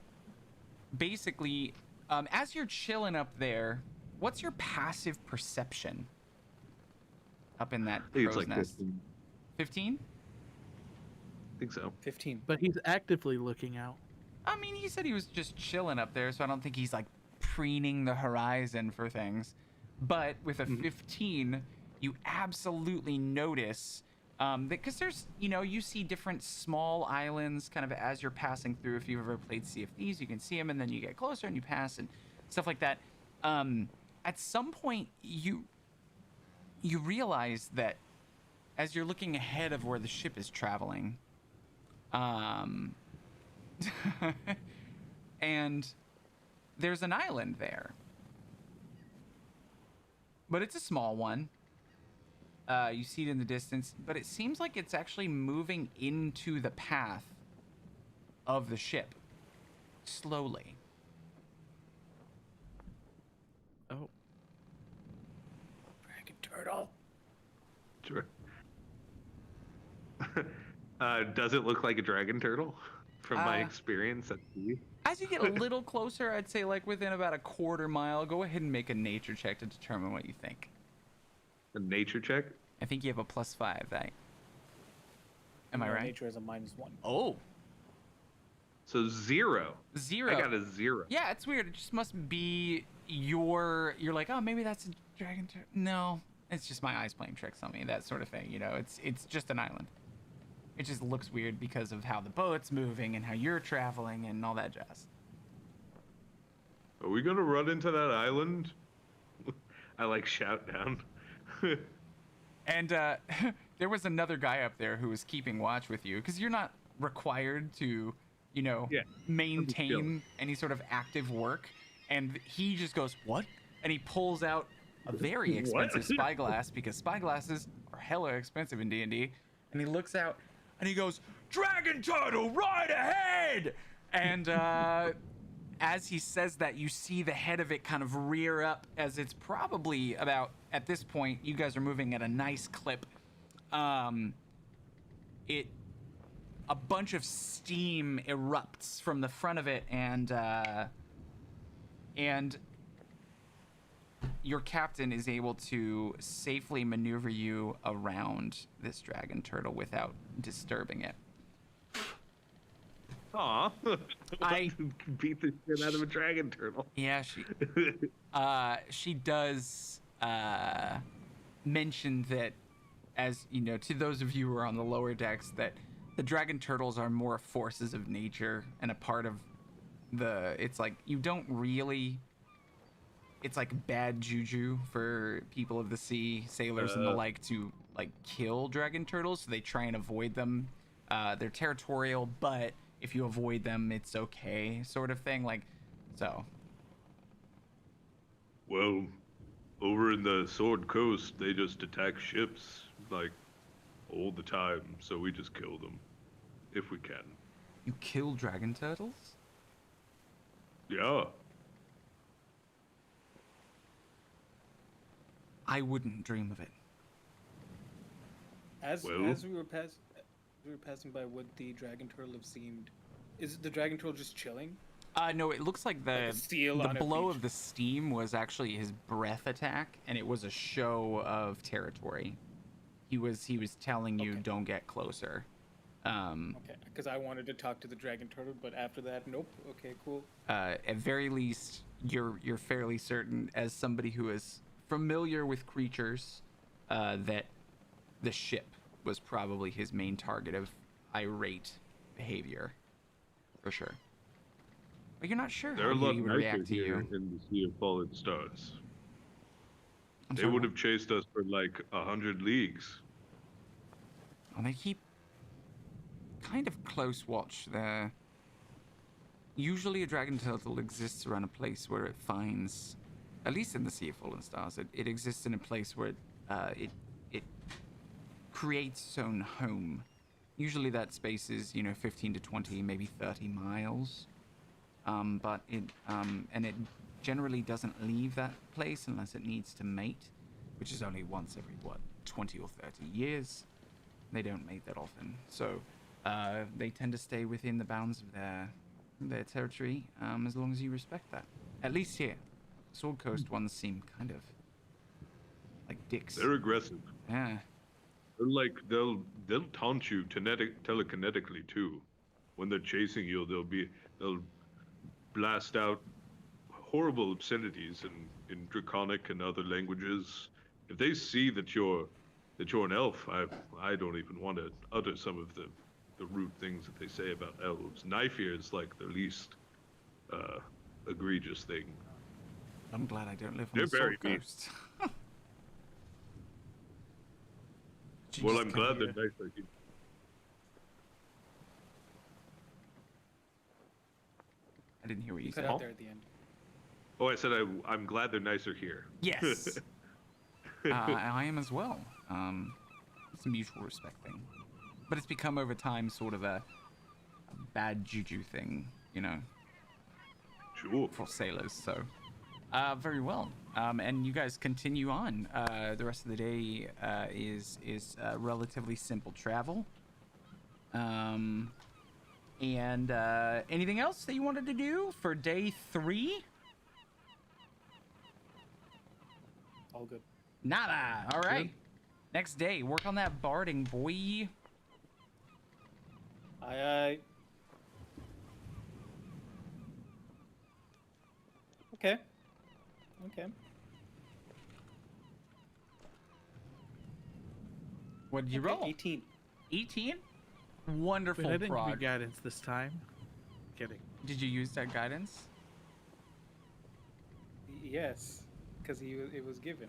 basically, as you're chilling up there, what's your passive perception up in that I think it's crow's like nest? 15. 15? I think so. 15. But he's actively looking out. I mean, he said he was just chilling up there, so I don't think he's like preening the horizon for things. But with a 15, you absolutely notice that, because there's, you see different small islands kind of as you're passing through. If you've ever played Sea of Thieves, you can see them, and then you get closer and you pass and stuff like that. At some point, you realize that as you're looking ahead of where the ship is traveling, and there's an island there, but it's a small one. You see it in the distance, but it seems like it's actually moving into the path of the ship slowly. Oh, Dragon turtle. Sure. Does it look like a dragon turtle? From my experience at sea? As you get a little closer, I'd say like within about a quarter mile, go ahead and make a nature check to determine what you think. A nature check? I think you have a +5, right? Am I right? Nature has a -1. Oh, So 0. 0. I got a 0. Yeah, it's weird. It just must be you're like, oh, maybe that's a dragon turtle. No, it's just my eyes playing tricks on me, that sort of thing. You know, it's just an island. It just looks weird because of how the boat's moving and how you're traveling and all that jazz. Are we gonna run into that island? I like shout down. And there was another guy up there who was keeping watch with you because you're not required to, you know, Yeah, maintain any sort of active work. And he just goes, what? And he pulls out a very expensive spyglass because spyglasses are hella expensive in D&D. And he looks out and he goes, dragon turtle, right ahead! And as he says that, you see the head of it kind of rear up as it's probably about, at this point, you guys are moving at a nice clip. A bunch of steam erupts from the front of it, and your captain is able to safely maneuver you around this dragon turtle without disturbing it. Aw. I beat the shit out of a dragon turtle. Yeah, she does mention that, as you know, to those of you who are on the lower decks, that the dragon turtles are more forces of nature and a part of it's like you don't really, it's like bad juju for people of the sea, sailors and the like, to like kill dragon turtles, so they try and avoid them. They're territorial, but if you avoid them, it's okay, sort of thing. Like, so. Well, over in the Sword Coast, they just attack ships, like, all the time, so we just kill them, if we can. You kill dragon turtles? Yeah. I wouldn't dream of it. As we were passing by, would the dragon turtle have seemed? Is the dragon turtle just chilling? No, it looks like the blow of the steam was actually his breath attack, and it was a show of territory. He was telling you, don't get closer. Okay, because I wanted to talk to the dragon turtle, but after that, nope. Okay, cool. At very least, you're fairly certain, as somebody who is familiar with creatures, that the ship was probably his main target of irate behavior, for sure. But you're not sure There are a how lot he would nicer react to here you. in the Sea of Fallen Stars. I'm They sorry, would have chased us for like 100 leagues. well, they keep kind of close watch there. Usually a dragon turtle exists around a place where it finds, at least in the Sea of Fallen Stars, it exists in a place where it creates its own home. Usually that space is, 15 to 20, maybe 30 miles. But it generally doesn't leave that place unless it needs to mate, which is only once every, 20 or 30 years. They don't mate that often. So they tend to stay within the bounds of their territory, as long as you respect that. At least here. Sword Coast ones seem kind of like dicks. They're aggressive. Yeah. They're like, they'll taunt you telekinetically too. When they're chasing you, they'll blast out horrible obscenities in Draconic and other languages. If they see that you're an elf, I don't even want to utter some of the rude things that they say about elves. Knife ear is like the least egregious thing. I'm glad I don't live on They're the very Sword mean. Coast. Well, I'm glad they're nice like you. I didn't hear what you Cut said. out there at the end. Oh, I said I'm glad they're nicer here. Yes. I am as well. It's a mutual respect thing. But it's become over time sort of a bad juju thing, Sure. for sailors. So, very well. And you guys continue on. The rest of the day is relatively simple travel. And anything else that you wanted to do for day 3? All good. Nada. All right. Next day, work on that barding, boy. Aye. Okay. Okay. What did you Okay, roll? 18. 18. Wait, Wonderful, I didn't give you Frog. guidance this time. Kidding. Did you use that guidance? Yes, because it was given.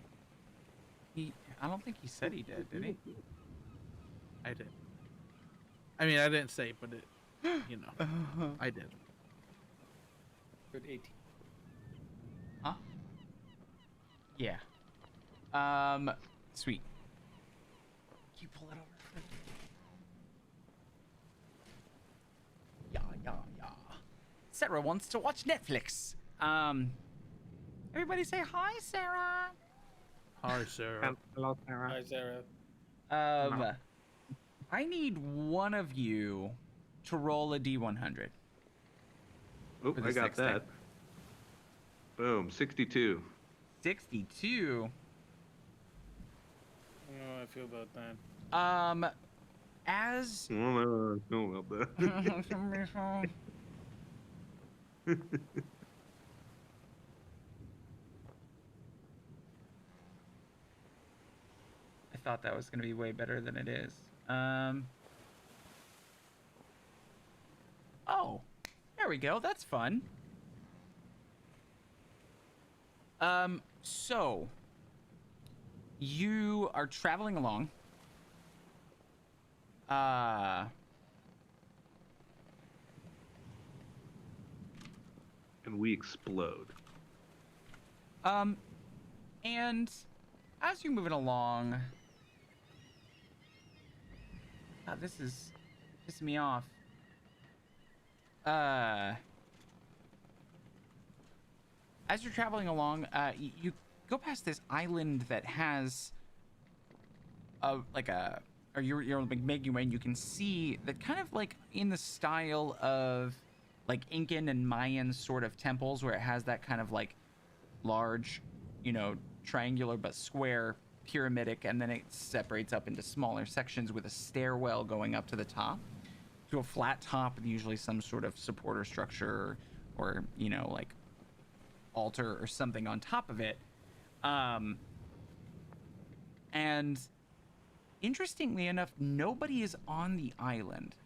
I don't think he said he did he? I did. I mean, I didn't say, but it, you know, I did. Good 18. Huh? Yeah. Sweet. Can you pull it over? Yeah. Sarah wants to watch Netflix. Everybody say hi, Sarah. Hi, Sarah. Hello, Sarah. Hi, Sarah. I need one of you to roll a D100. Oh, For I this got next thing. that. Boom, 62. 62. I don't know how I feel about that. As Well, I don't know about that. I thought that was going to be way better than it is. Oh, there we go. That's fun. So you are traveling along. And we explode. And as you're moving along, God, this is pissing me off. As you're traveling along, you go past this island that has you're making your way, and you can see that kind of like in the style of like Incan and Mayan sort of temples, where it has that kind of like large, triangular but square pyramidic, and then it separates up into smaller sections with a stairwell going up to the top to a flat top with usually some sort of supporter structure or like altar or something on top of it. And interestingly enough, nobody is on the island,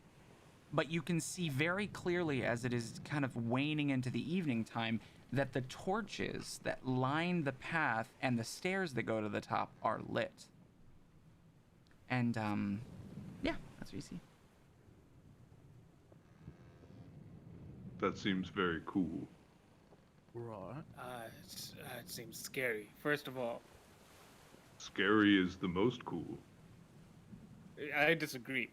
but you can see very clearly as it is kind of waning into the evening time that the torches that line the path and the stairs that go to the top are lit. And yeah, that's what you see. That seems very cool. Right. It seems scary. First of all, Scary is the most cool. I disagree.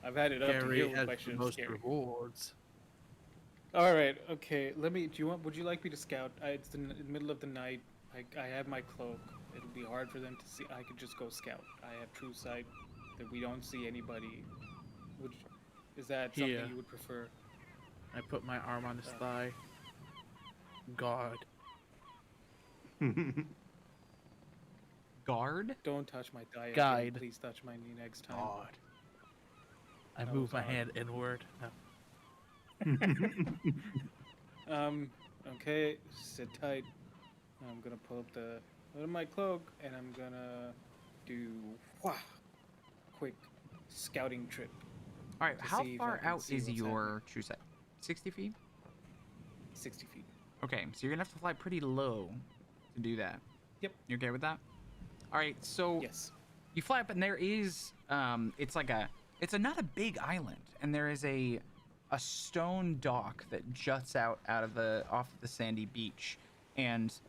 I've had it up to Gary here with has my the shit most scary. rewards. All right, okay. Would you like me to scout? It's the middle of the night. I have my cloak. It'll be hard for them to see. I could just go scout. I have true sight that we don't see anybody. Is that something Here. you would prefer? I put my arm on his thigh. God. Guard? Don't touch my thigh. again. Guide. Please touch my knee next time. God. I That move was my odd. hand inward. No. Okay, sit tight. I'm gonna pull up the out of my cloak and I'm gonna do quick scouting trip. All right, To how see if far I can out see is what's your true sight? 60 feet? 60 feet. Okay, so you're gonna have to fly pretty low to do that. Yep. You okay with that? All right, so Yes. you fly up, and there is it's not a big island, and there is a stone dock that juts out of off the sandy beach, and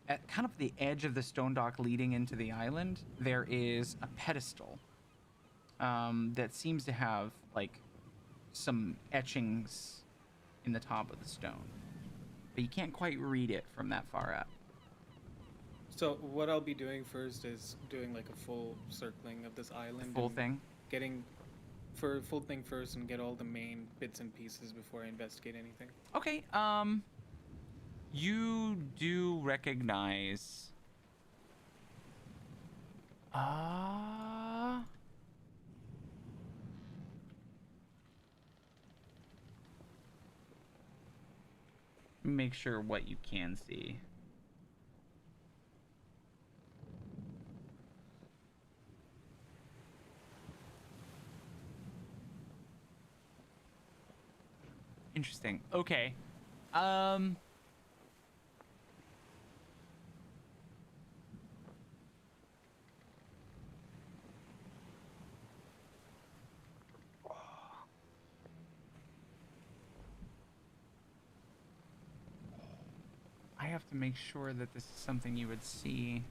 at kind of the edge of the stone dock leading into the island, there is a pedestal that seems to have like some etchings in the top of the stone, but you can't quite read it from that far up. So what I'll be doing first is doing like a full circling of this island. Full and thing. Getting for full thing first and get all the main bits and pieces before I investigate anything. Okay, you do recognize make sure what you can see. Interesting. Okay. Um. I have to make sure that this is something you would see.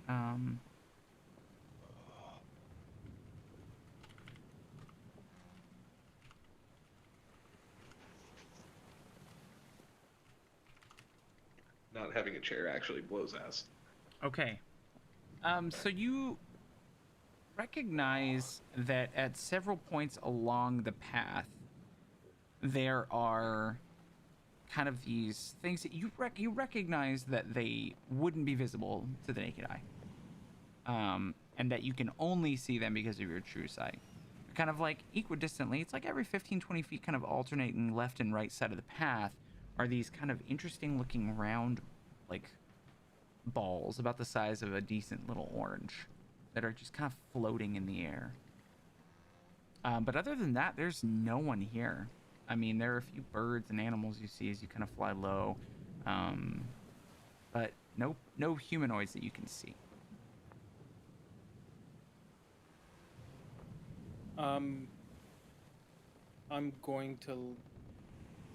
Um. Not having a chair actually blows ass. Okay. So you recognize that at several points along the path, there are kind of these things that you recognize that they wouldn't be visible to the naked eye, and that you can only see them because of your true sight. Kind of like equidistantly, it's like every 15, 20 feet, kind of alternating left and right side of the path, are these kind of interesting looking round, like balls about the size of a decent little orange that are just kind of floating in the air. But other than that, there's no one here. I mean, there are a few birds and animals you see as you kind of fly low, but no humanoids that you can see. I'm going to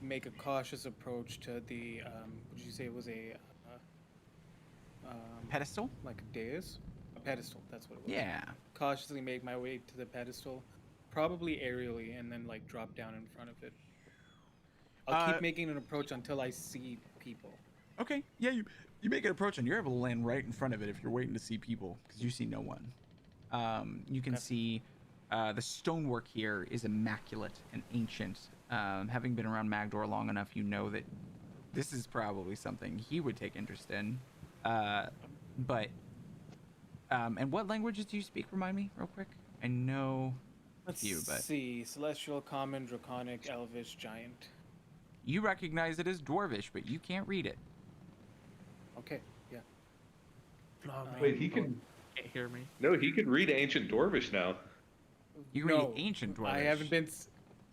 make a cautious approach to the. What did you say it was a? Pedestal? Like a dais, a pedestal. That's what it was. Yeah. Cautiously make my way to the pedestal, probably aerially, and then like drop down in front of it. I'll keep making an approach until I see people. Okay. Yeah, you make an approach and you're able to land right in front of it if you're waiting to see people because you see no one. You can see the stonework here is immaculate and ancient. Having been around Magdor long enough, you know that this is probably something he would take interest in. But and what languages do you speak? Remind me real quick. I know Let's a few, but see: Celestial, Common, Draconic, Elvish, Giant. you recognize it as Dwarvish, but you can't read it. Okay, yeah. Wait, he can. Can't hear me. No, he can read ancient Dwarvish now. You read ancient Dwarvish. I haven't been.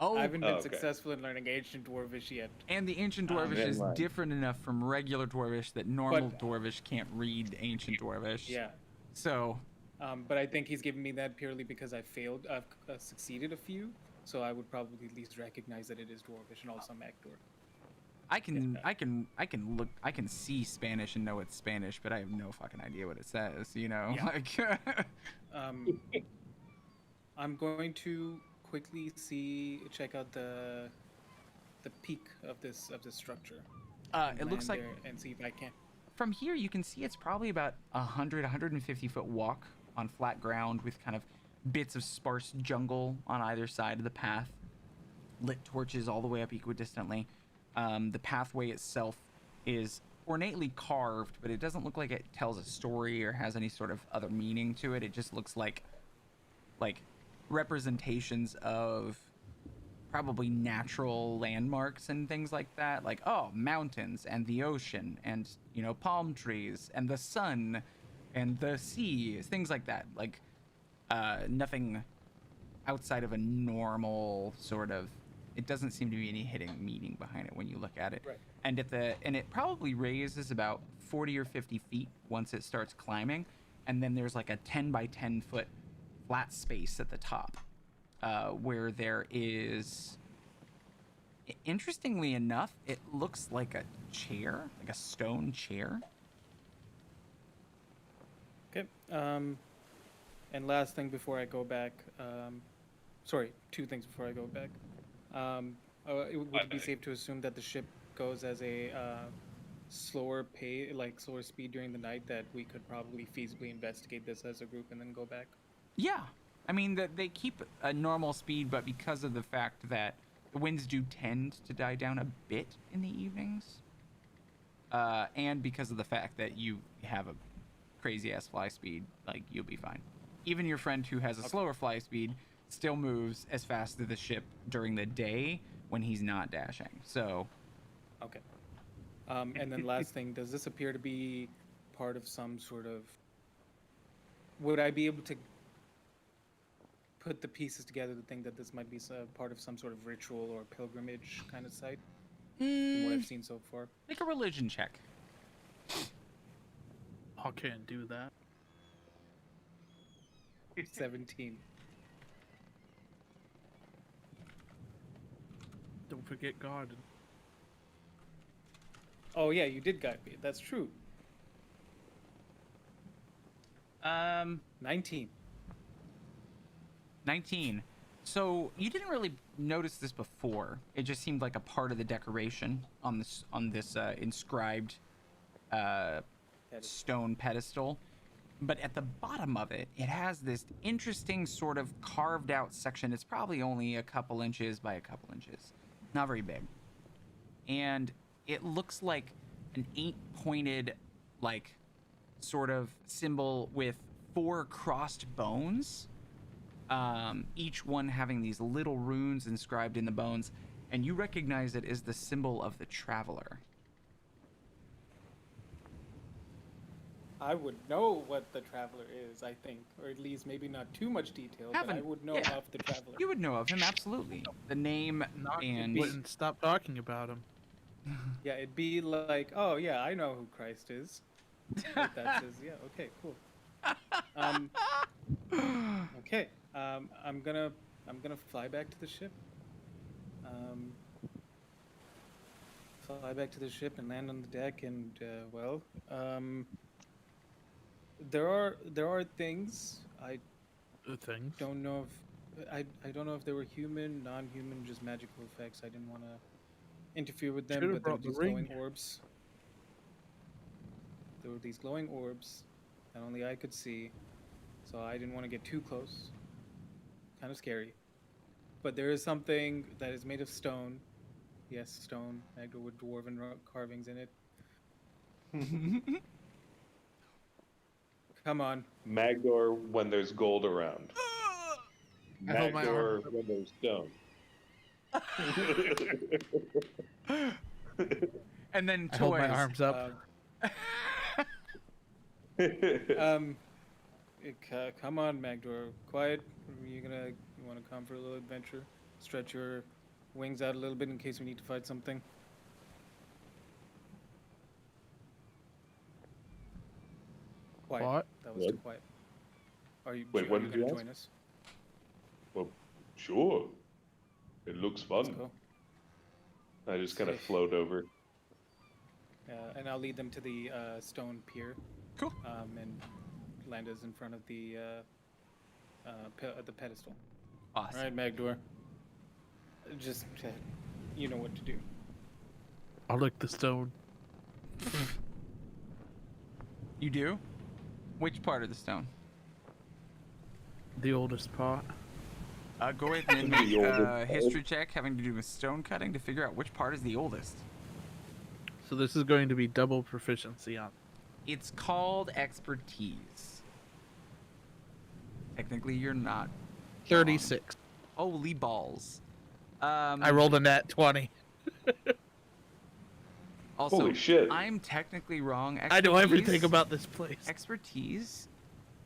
Oh, I haven't been okay. successful in learning ancient Dwarvish yet. and the ancient Dwarvish then is what? different enough from regular Dwarvish that normal But- Dwarvish can't read ancient Dwarvish. Yeah. So, But I think he's giving me that purely because I failed. I've succeeded a few, so I would probably at least recognize that it is Dwarvish and also Magdor. I can see Spanish and know it's Spanish, but I have no fucking idea what it says, you know? Yeah. Like I'm going to quickly check out the peak of this structure. it looks like land there and see if I can. from here you can see it's probably about 150 foot walk on flat ground with kind of bits of sparse jungle on either side of the path, lit torches all the way up equidistantly. The pathway itself is ornately carved, but it doesn't look like it tells a story or has any sort of other meaning to it. It just looks like representations of probably natural landmarks and things like that, like mountains and the ocean and palm trees and the sun and the sea, things like that. Like nothing outside of a normal sort of. It doesn't seem to be any hidden meaning behind it when you look at it. Right. And it probably raises about 40 or 50 feet once it starts climbing, and then there's like a 10 by 10 foot flat space at the top, where there is. Interestingly enough, it looks like a chair, like a stone chair. Okay. And last thing before I go back. Sorry, two things before I go back. Would it be safe to assume that the ship goes as a slower speed during the night, that we could probably feasibly investigate this as a group and then go back? Yeah, I mean they keep a normal speed, but because of the fact that the winds do tend to die down a bit in the evenings, and because of the fact that you have a crazy ass fly speed, like you'll be fine. Even your friend who has a slower fly speed still moves as fast as the ship during the day, when he's not dashing. So Okay. And then last thing, does this appear to be part of some sort of? Would I be able to put the pieces together to think that this might be part of some sort of ritual or pilgrimage kind of site? From what I've seen so far. make a religion check. I can't do that. 17. Don't forget garden. Oh yeah, you did guide me. That's true. 19. 19. So you didn't really notice this before. It just seemed like a part of the decoration on this inscribed stone pedestal. But at the bottom of it, it has this interesting sort of carved out section. It's probably only a couple inches by a couple inches. Not very big. And it looks like an 8-pointed, like, sort of symbol with 4 crossed bones. Each one having these little runes inscribed in the bones. And you recognize it as the symbol of the traveler. I would know what the traveler is, I think, or at least maybe not too much detail, but I would know of the traveler. You would know of him, absolutely. The name and... Wouldn't stop talking about him. Yeah, it'd be like, oh yeah, I know who Christ is. Like that says, yeah, okay, cool. Okay, I'm gonna fly back to the ship. Fly back to the ship and land on the deck, and there are things I Things. don't know if I don't know if they were human, non-human, just magical effects. I didn't want to interfere with them, Should've but there were brought the these ring. glowing orbs. There were these glowing orbs that only I could see, so I didn't want to get too close. Kind of scary. But there is something that is made of stone. Yes, stone, Magdor with dwarven carvings in it. Come on. Magdor when there's gold around. I hold my Magdor arms up. when there's stone. And then I toys. hold my arms up. Come on, Magdor. Quiet. You want to come for a little adventure? Stretch your wings out a little bit in case we need to fight something. Quiet. What? That was too What? quiet. Are you? Wait, are what you did you gonna ask? join us? Well, sure. It looks Let's fun. go. I just kind of Sick. float over. And I'll lead them to the stone pier. Cool. And land us in front of the pedestal. Awesome. All right, Magdor. Just, you know what to do. I'll lick the stone. You do? Which part of the stone? The oldest part. Go ahead and The make a oldest history check having to do with stone cutting to figure out which part is the oldest. So this is going to be double proficiency on. It's called expertise. Technically, you're not. 36. Holy balls. I rolled a nat 20. Also, Holy shit. I'm technically wrong. I know everything Expertise- about this place. Expertise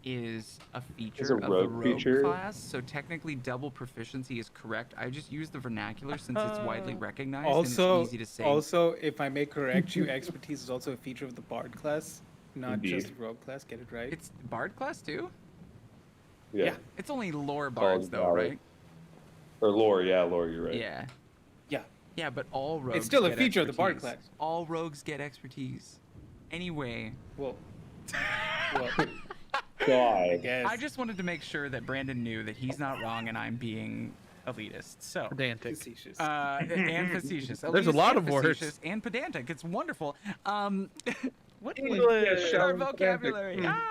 is a feature It's a of the rogue rogue feature. class, so technically double proficiency is correct. I just use the vernacular since it's widely recognized Also, and it's easy to say. also, if I may correct you, expertise is also a feature of the bard class, not just Indeed. the rogue class. Get it right? It's bard class too? Yeah. Yeah. It's only lore Called bards though, valor. right? Or lore, yeah, lore, you're right. Yeah. yeah. Yeah, but all rogues still a get feature of the bard expertise. class. All rogues get expertise. Anyway, Well, I God. guess. I just wanted to make sure that Brandon knew that he's not wrong and I'm being elitist. So, Pedantic. Facetious. and facetious. There's a Elitist lot and of words. facetious and pedantic. It's wonderful. What English, our I'm vocabulary? pedantic.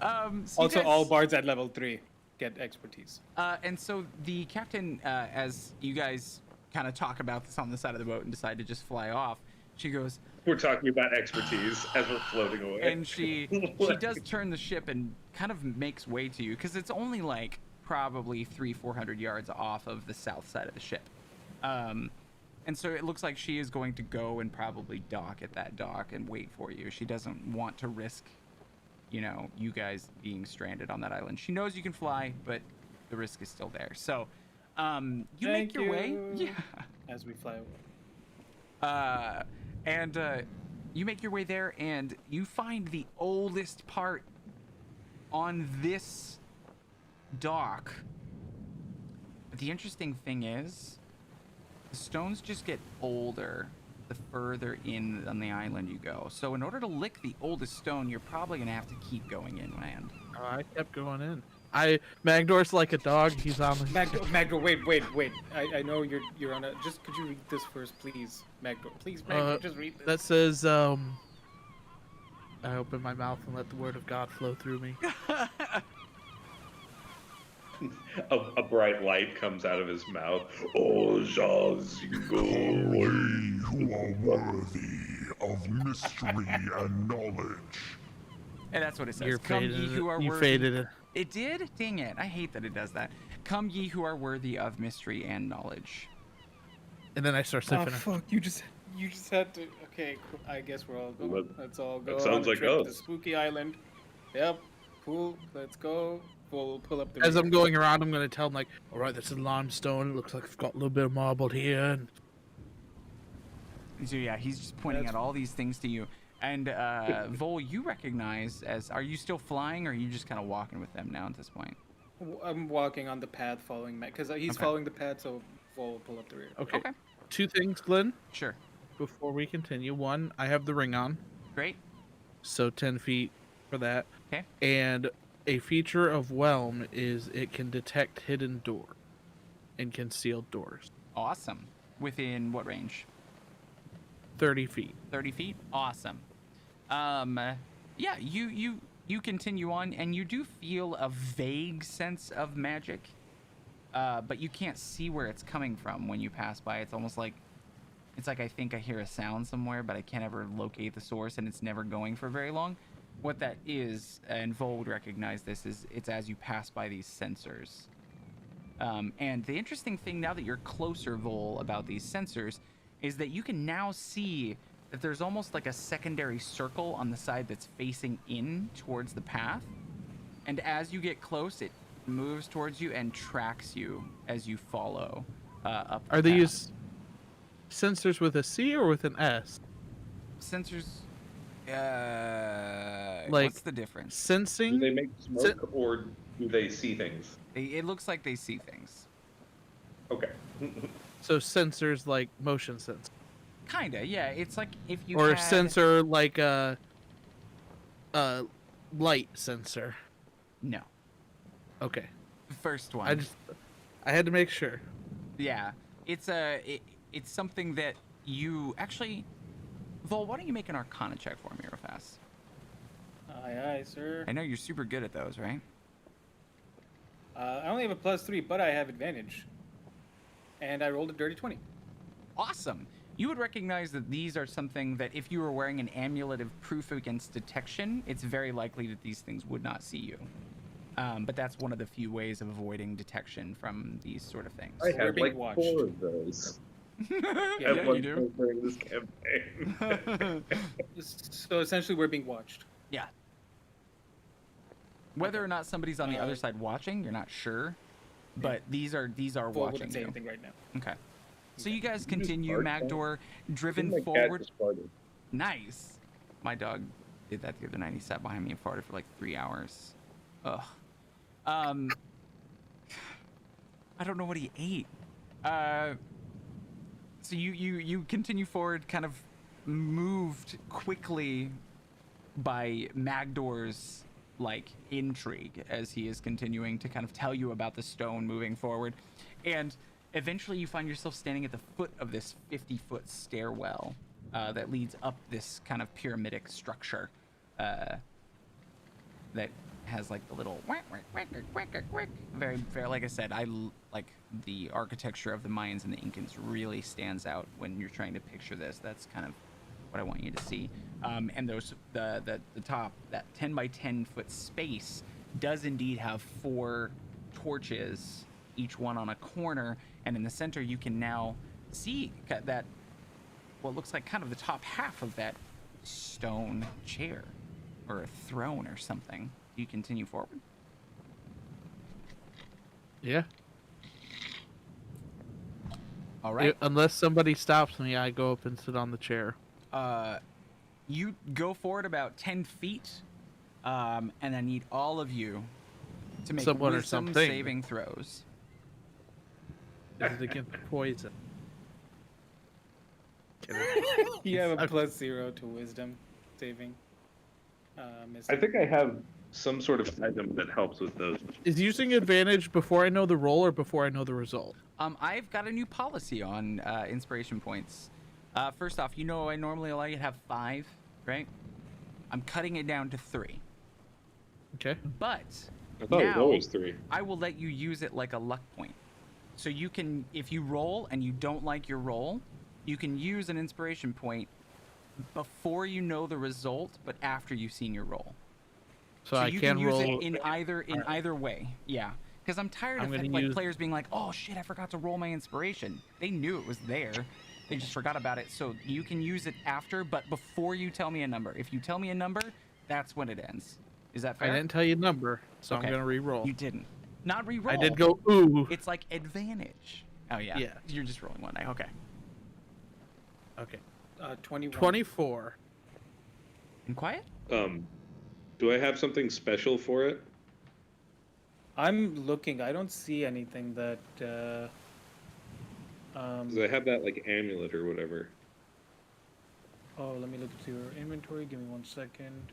So you Also, guys- all bards at level 3 get expertise. and so the captain, as you guys kind of talk about this on the side of the boat and decide to just fly off, she goes, We're talking about expertise as we're floating away. and she does turn the ship and kind of makes way to you because it's only like probably 300-400 yards off of the south side of the ship. And so it looks like she is going to go and probably dock at that dock and wait for you. She doesn't want to risk, you guys being stranded on that island. She knows you can fly, but the risk is still there. So, you make your way. Yeah. As we fly away. And you make your way there, and you find the oldest part on this dock. But the interesting thing is, the stones just get older the further in on the island you go. So in order to lick the oldest stone, you're probably gonna have to keep going inland. Oh, I kept going in. Magdor's like a dog. He's on the. Magdor, wait. I know you're on a. Just could you read this first, please, Magdor? Please, Magdor, just read this. That says, I open my mouth and let the word of God flow through me. A bright light comes out of his mouth. Oh, Come ye who are worthy of mystery and knowledge. And that's what it says. You're Come faded ye who are you worthy. faded it. It did? Dang it. I hate that it does that. Come ye who are worthy of mystery and knowledge. And then I start Oh sipping it. fuck! You just had to. Okay, cool. I guess we're all going. Let's all go. That sounds on a like trip to us. the spooky island. Yep. Cool. Let's go. We'll pull up the. As rear. I'm going around, I'm going to tell him, like, all right, this is limestone. It looks like it's got a little bit of marble here. And So yeah, he's just pointing That's- out all these things to you. And Vol, you recognize as, are you still flying, or are you just kind of walking with them now at this point? I'm walking on the path following Matt because he's Okay. following the path, so we'll pull up the rear. okay. Okay. 2 things, Glenn, Sure. before we continue. 1, I have the ring on, Great. so 10 feet for that. Okay. And a feature of Whelm is it can detect hidden door and concealed doors. Awesome. Within what range? 30 feet. 30 feet? Awesome. Yeah, you continue on, and you do feel a vague sense of magic, but you can't see where it's coming from when you pass by. It's almost like, I think I hear a sound somewhere, but I can't ever locate the source, and it's never going for very long. What that is, and Vol would recognize this, is it's as you pass by these sensors. And the interesting thing now that you're closer, Vol, about these sensors, is that you can now see that there's almost like a secondary circle on the side that's facing in towards the path. And as you get close, it moves towards you and tracks you as you follow up the Are path. these sensors with a C or with an S? Sensors... Like- what's the difference? do Sensing? they make smoke or do they see things? It looks like they see things. Okay. So sensors like motion sensor. Kinda, yeah. It's like if you Or had... sensor like a light sensor. No. Okay. First one. I had to make sure. Yeah. It's something that you... Actually, Vol, why don't you make an Arcana check for me real fast? Aye, sir. I know you're super good at those, right? I only have a +3, but I have advantage. And I rolled a dirty 20. Awesome. You would recognize that these are something that if you were wearing an amulet of proof against detection, it's very likely that these things would not see you. But that's one of the few ways of avoiding detection from these sort of things. I We're had being like watched. 4 of those Yeah, at you one do. point during this campaign. So essentially, we're being watched. Yeah. Whether or not somebody's on the other Uh, side watching, you're not sure. But these are Vol watching wouldn't say you. anything right now. Okay. So you guys just continue, fart, Paul? Magdor, driven My cat forward. just farted. Nice. My dog did that the other night. He sat behind me and farted for like 3 hours. Ugh. I don't know what he ate. So you continue forward, kind of moved quickly by Magdor's like intrigue as he is continuing to kind of tell you about the stone moving forward, and eventually you find yourself standing at the foot of this 50-foot stairwell that leads up this kind of pyramidic structure that has like the little very like I said, like the architecture of the Mayans and the Incans really stands out when you're trying to picture this. That's kind of what I want you to see. And those the top, that 10 by 10 foot space does indeed have 4 torches, each one on a corner, and in the center you can now see that what looks like kind of the top half of that stone chair or a throne or something. Do you continue forward? Yeah. All right. Unless somebody stops me, I go up and sit on the chair. You go forward about 10 feet, and I need all of you to make Someone or wisdom something. saving throws. Is it against poison? You have a +0 to wisdom saving. I think I have some sort of item that helps with those. Is using advantage before I know the roll or before I know the result? I've got a new policy on inspiration points. First off, you know I normally allow you to have 5, right? I'm cutting it down to 3. Okay. But I thought it was now always 3. I will let you use it like a luck point. So you can, if you roll and you don't like your roll, you can use an inspiration point before you know the result, but after you've seen your roll. So So I you can use roll. it in either way. Yeah. Because I'm tired I'm of gonna like use- players being like, oh shit, I forgot to roll my inspiration. They knew it was there. They just forgot about it. So you can use it after, but before you tell me a number. If you tell me a number, that's when it ends. Is that I fair? didn't tell you number, so Okay. I'm gonna re-roll. You didn't. Not re-roll. I did go ooh. It's like advantage. Oh yeah. Yeah. You're just rolling one die. Okay. Okay. 21. 24. And quiet? Do I have something special for it? I'm looking. I don't see anything that. Because I have that like amulet or whatever. Oh, let me look at your inventory. Give me 1 second.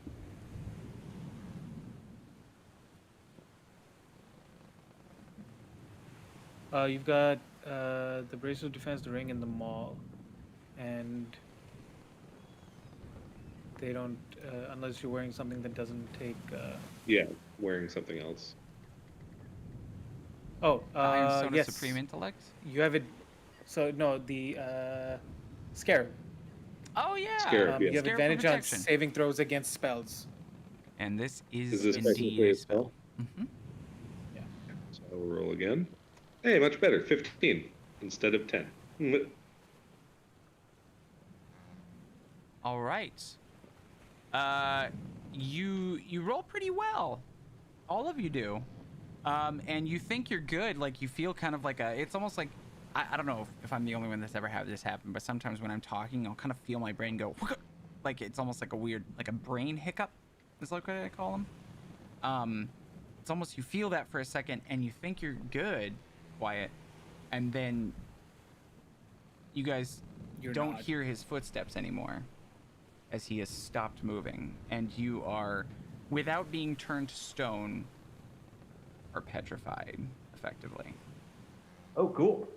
You've got the bracelet of defense, the ring, and the maul, and they don't unless you're wearing something that doesn't take. Yeah, wearing something else. Oh, Iron yes. Supreme Intellect? You have it. So no, the scarab. Oh yeah. Scarab, You yeah. have Scarab for advantage on protection. saving throws against spells. And this Is is this indeed technically a a spell. spell? Hmm. So I'll roll again. Hey, much better. 15 instead of 10. All right. You roll pretty well. All of you do. And you think you're good. Like you feel kind of like it's almost like I don't know if I'm the only one that's ever had this happen, but sometimes when I'm talking, I'll kind of feel my brain go like it's almost like a weird like a brain hiccup is like what I call them. It's almost you feel that for a second and you think you're good, quiet, and then you guys You're don't not. hear his footsteps anymore as he has stopped moving, and you are, without being turned to stone, are petrified effectively. Oh, cool.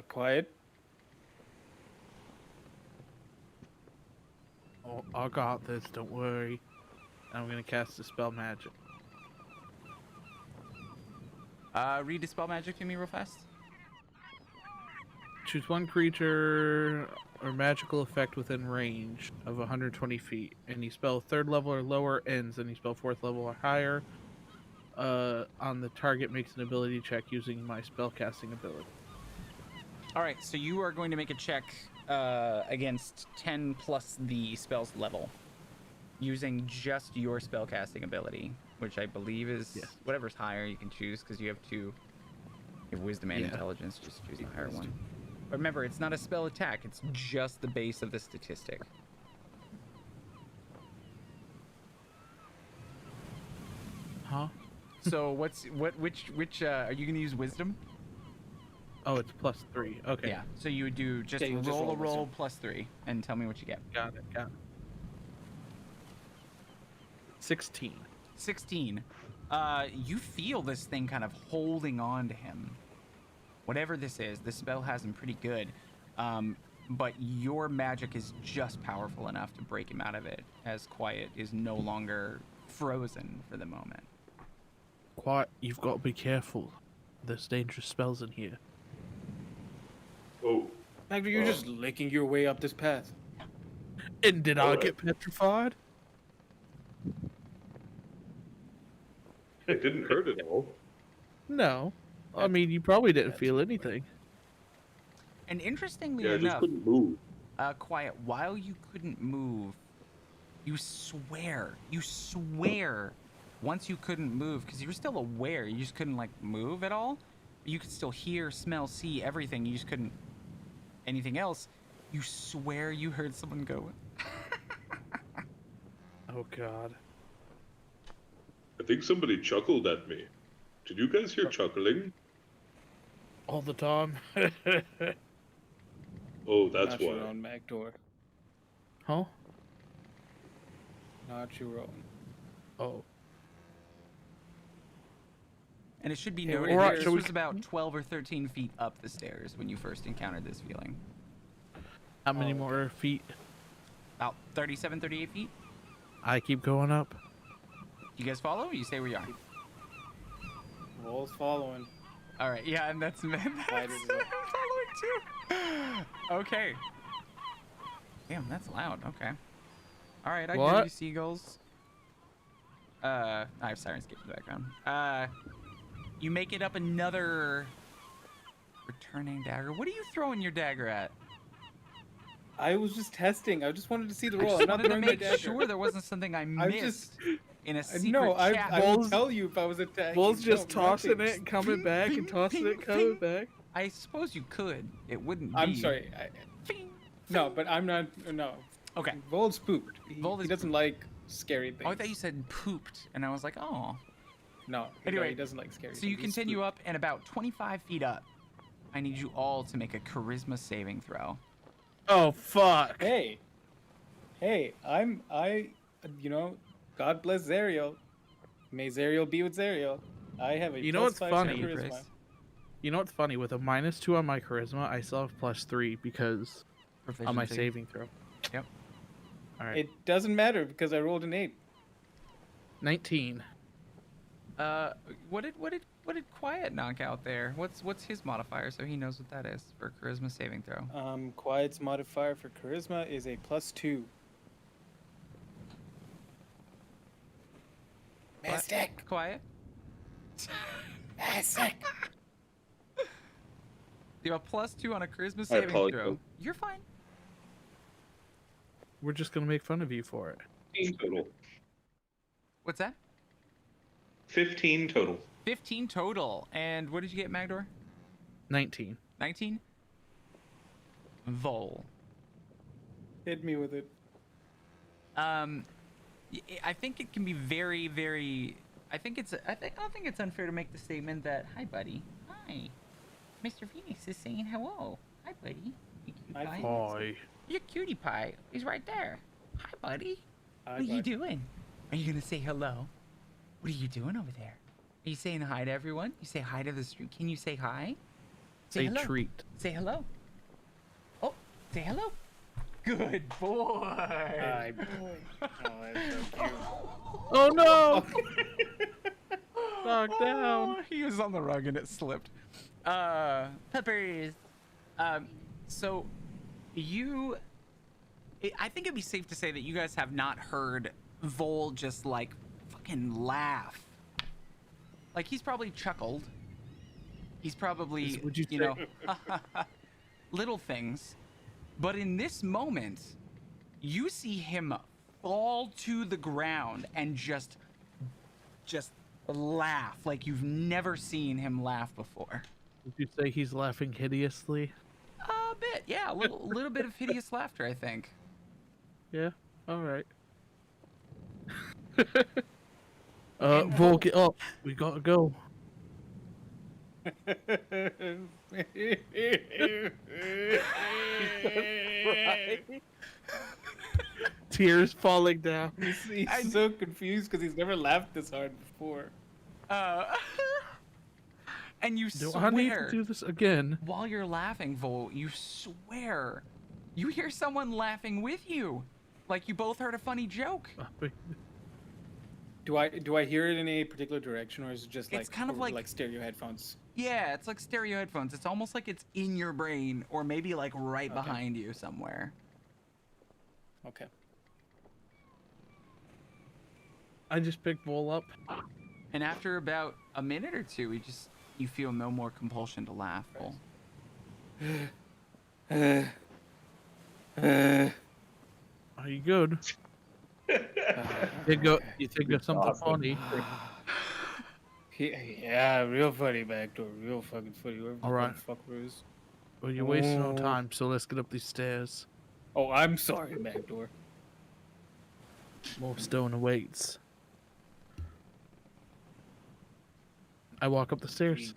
Quiet. Oh, I got this. Don't worry. I'm gonna cast Dispel Magic. Read Dispel Magic to me real fast. Choose one creature or magical effect within range of 120 feet. Any spell 3rd level or lower ends. Any spell 4th level or higher. On the target makes an ability check using my spellcasting ability. All right, so you are going to make a check against 10 plus the spell's level, using just your spellcasting ability, which I believe is Yes. whatever's higher you can choose because you have 2. You have Wisdom and Yeah. Intelligence. Just choose the higher one. But remember, it's not a spell attack; it's just the base of the statistic. Huh? So which are you going to use Wisdom? Oh, it's +3. Okay. Yeah. So you would do just Yeah, you just roll a roll roll Wisdom. +3 and tell me what you get. Got it. 16. 16. You feel this thing kind of holding on to him. Whatever this is, this spell has him pretty good. But your magic is just powerful enough to break him out of it, as Quiet is no longer frozen for the moment. Quiet. You've got to be careful. There's dangerous spells in here. Oh, Like you're just licking your way up this path. And did I Alright. get petrified? it didn't hurt at all. No. I mean, you probably didn't feel anything. And interestingly Yeah, I just enough, couldn't move. Quiet, while you couldn't move, you swear, once you couldn't move, because you were still aware, you just couldn't, like, move at all. You could still hear, smell, see everything. You just couldn't anything else. You swear you heard someone go. Oh, God. I think somebody chuckled at me. Did you guys hear chuckling? All the time. Oh, that's Not why. your own, Magdor. Huh? Not your own. Oh. And it should be Hey, noted we're that here. this Shall we- was about 12 or 13 feet up the stairs when you first encountered this feeling. How many Oh, more feet? About 37, 38 feet. I keep going up. You guys follow? Or you stay where you are. Roll's following. All right, yeah, and that's Spiders I'm as well. following too. Okay. Damn, that's loud. Okay. All right, I hear What? you, seagulls. I have Sirenscape in the background. You make it up another returning dagger. What are you throwing your dagger at? I was just testing. I just wanted to see the I roll. just I'm not wanted to throwing my make dagger. sure there wasn't something I I'm just- missed in a secret No, I chat. will Bull's- tell you if I was attacking. Bull's just No, tossing nothing. it and coming Ping, back ping, and tossing ping, it, coming ping. back. I suppose you could. It wouldn't be. I'm sorry. Ping, No, ping. but I'm not. No. Okay. Vold's pooped. Vold He is doesn't like scary things. Oh, I thought you said pooped, and I was like, oh. No. Anyway, he doesn't like scary So you things. He's continue spooked. up, and about 25 feet up, I need you all to make a charisma saving throw. Oh, fuck. Hey. You know, God bless Zariel. May Zariel be with Zariel. I have a You know plus what's 5 funny? charisma. You know what's funny? With a -2 on my charisma, I still have +3 because on my Proficiency. saving throw. Yep. All right. It doesn't matter because I rolled an 8. 19. What did Quiet knock out there? What's his modifier so he knows what that is for charisma saving throw? Quiet's modifier for charisma is a +2. Mystic. Quiet. Mystic. You have a +2 on a charisma saving apologize. throw. You're fine. We're just gonna make fun of you for it. 15 total. What's that? 15 total. 15 total. And what did you get, Magdor? 19. 19? Vol. Hit me with it. I think it can be very, very. I don't think it's unfair to make the statement that, hi, buddy. Hi. Mr. Phoenix is saying hello. Hi, buddy. You cute Hi, pie. Phoenix. Hi. You're cutie pie. He's right there. Hi, buddy. Hi, What are you bud. doing? Are you gonna say hello? What are you doing over there? Are you saying hi to everyone? You say hi to the street. Can you say hi? Say hello. treat. Say hello. Oh, say hello. Good boy. Hi, boy. Oh, that's so cute. Oh no! Knocked down. Oh, he was on the rug and it slipped. Peppers. So you, I think it'd be safe to say that you guys have not heard Vol just like fucking laugh. Like he's probably chuckled. He's probably, Would you you say- know, little things. But in this moment, you see him fall to the ground and just laugh like you've never seen him laugh before. Would you say he's laughing hideously? A bit, yeah, a little bit of hideous laughter, I think. Yeah. All right. And Vol, get up. We gotta go. Tears falling down. He's so confused because he's never laughed this hard before. And you Do I need to swear, do this again? while you're laughing, Vol, you swear, you hear someone laughing with you, like you both heard a funny joke. Do I hear it in a particular direction, or is it just It's like kind of over, like- stereo headphones? Yeah, it's like stereo headphones. It's almost like it's in your brain, or maybe like right Okay. behind you somewhere. Okay. I just picked Vol up. And after about a minute or two, You feel no more compulsion to laugh, Vol. Are you good? You think of something funny? Yeah, real funny, Backdoor. Real fucking funny. Whoever the All right. motherfucker is. Well, you're wasting no time, so let's get up these stairs. Oh, I'm sorry, Backdoor. More stone awaits. I walk up the stairs.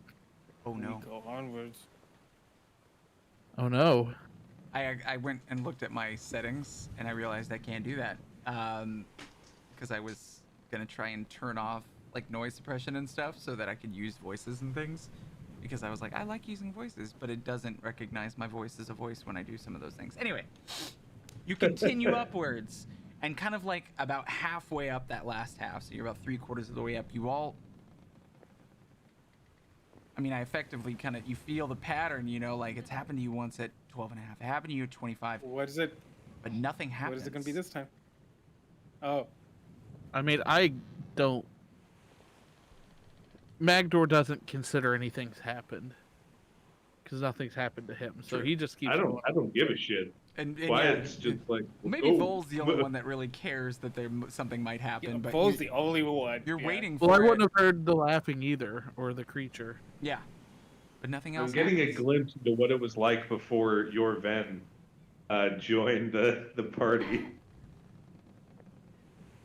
Oh no. We go onwards. Oh no. I went and looked at my settings and I realized I can't do that. Because I was gonna try and turn off like noise suppression and stuff so that I could use voices and things. Because I was like, I like using voices, but it doesn't recognize my voice as a voice when I do some of those things. Anyway, you continue upwards, and kind of like about halfway up that last half, so you're about 3/4 of the way up, you all... I mean, I effectively kind of... You feel the pattern, you know, like it's happened to you once at 12 and a half. It happened to you at 25. What is it? But nothing happens. What is it going to be this time? Oh. I mean, I don't... Magdor doesn't consider anything's happened. Because nothing's happened to him, so he just keeps going. I don't give a shit. And Wyatt's yeah, just like... maybe oh. Vol's the only one that really cares that something might happen. Yeah, but Vol's the only one. You're waiting Well, for I it. wouldn't have heard the laughing either, or the creature. Yeah. But nothing I'm else getting a happens. glimpse into what it was like before your Ven joined the party.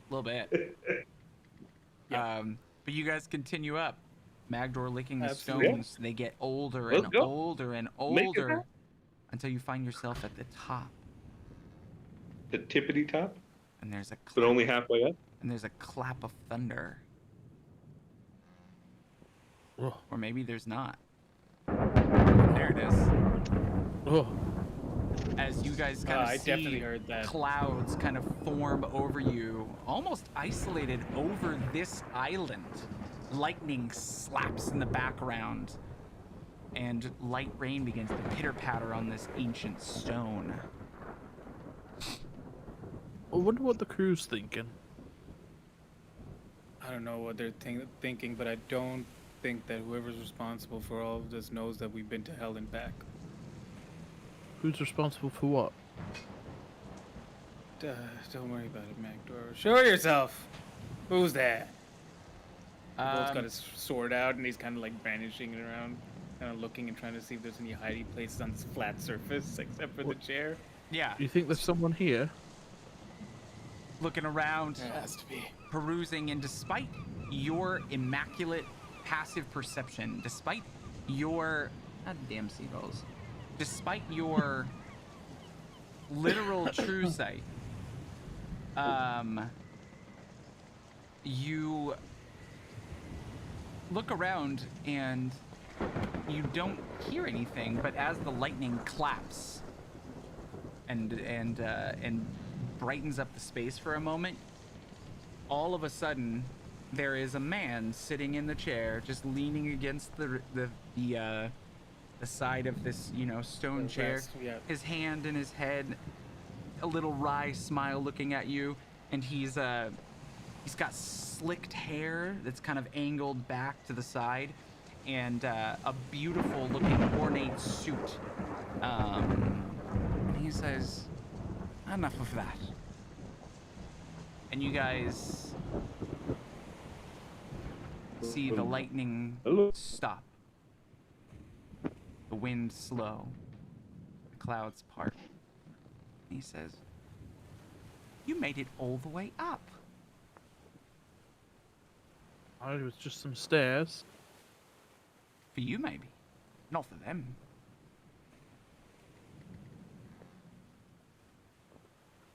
A little bit. But you guys continue up. Magdor licking the Absolutely. stones. They get older Let's and go. older and Make it older happen. until you find yourself at the top. The tippity top, And there's a but clap, only halfway up. and there's a clap of thunder. Oh, Or maybe there's not. There it is. oh. As you guys kind of I see definitely heard that. clouds kind of form over you, almost isolated over this island. Lightning slaps in the background, and light rain begins to pitter-patter on this ancient stone. I wonder what the crew's thinking. I don't know what they're thinking, but I don't think that whoever's responsible for all of this knows that we've been to hell and back. Who's responsible for what? Don't worry about it, Magdor. Show yourself! Who's that? Vol's got his sword out and he's kind of like brandishing it around, kind of looking and trying to see if there's any hiding places on this flat surface except for the chair. Yeah, Do you think there's someone here? looking around, There has to be. perusing, and despite your immaculate passive perception, despite your... God damn seagulls. Despite your literal true sight, you look around and you don't hear anything, but as the lightning claps and brightens up the space for a moment, all of a sudden there is a man sitting in the chair, just leaning against the side of this, you know, stone chair. Yeah. His hand in his head, a little wry smile looking at you, and he's got slicked hair that's kind of angled back to the side, and a beautiful looking ornate suit. And he says, enough of that. And you guys see the lightning Hello. stop. The wind slow. The clouds part. And he says, you made it all the way up. Oh, it was just some stairs. For you, maybe. Not for them.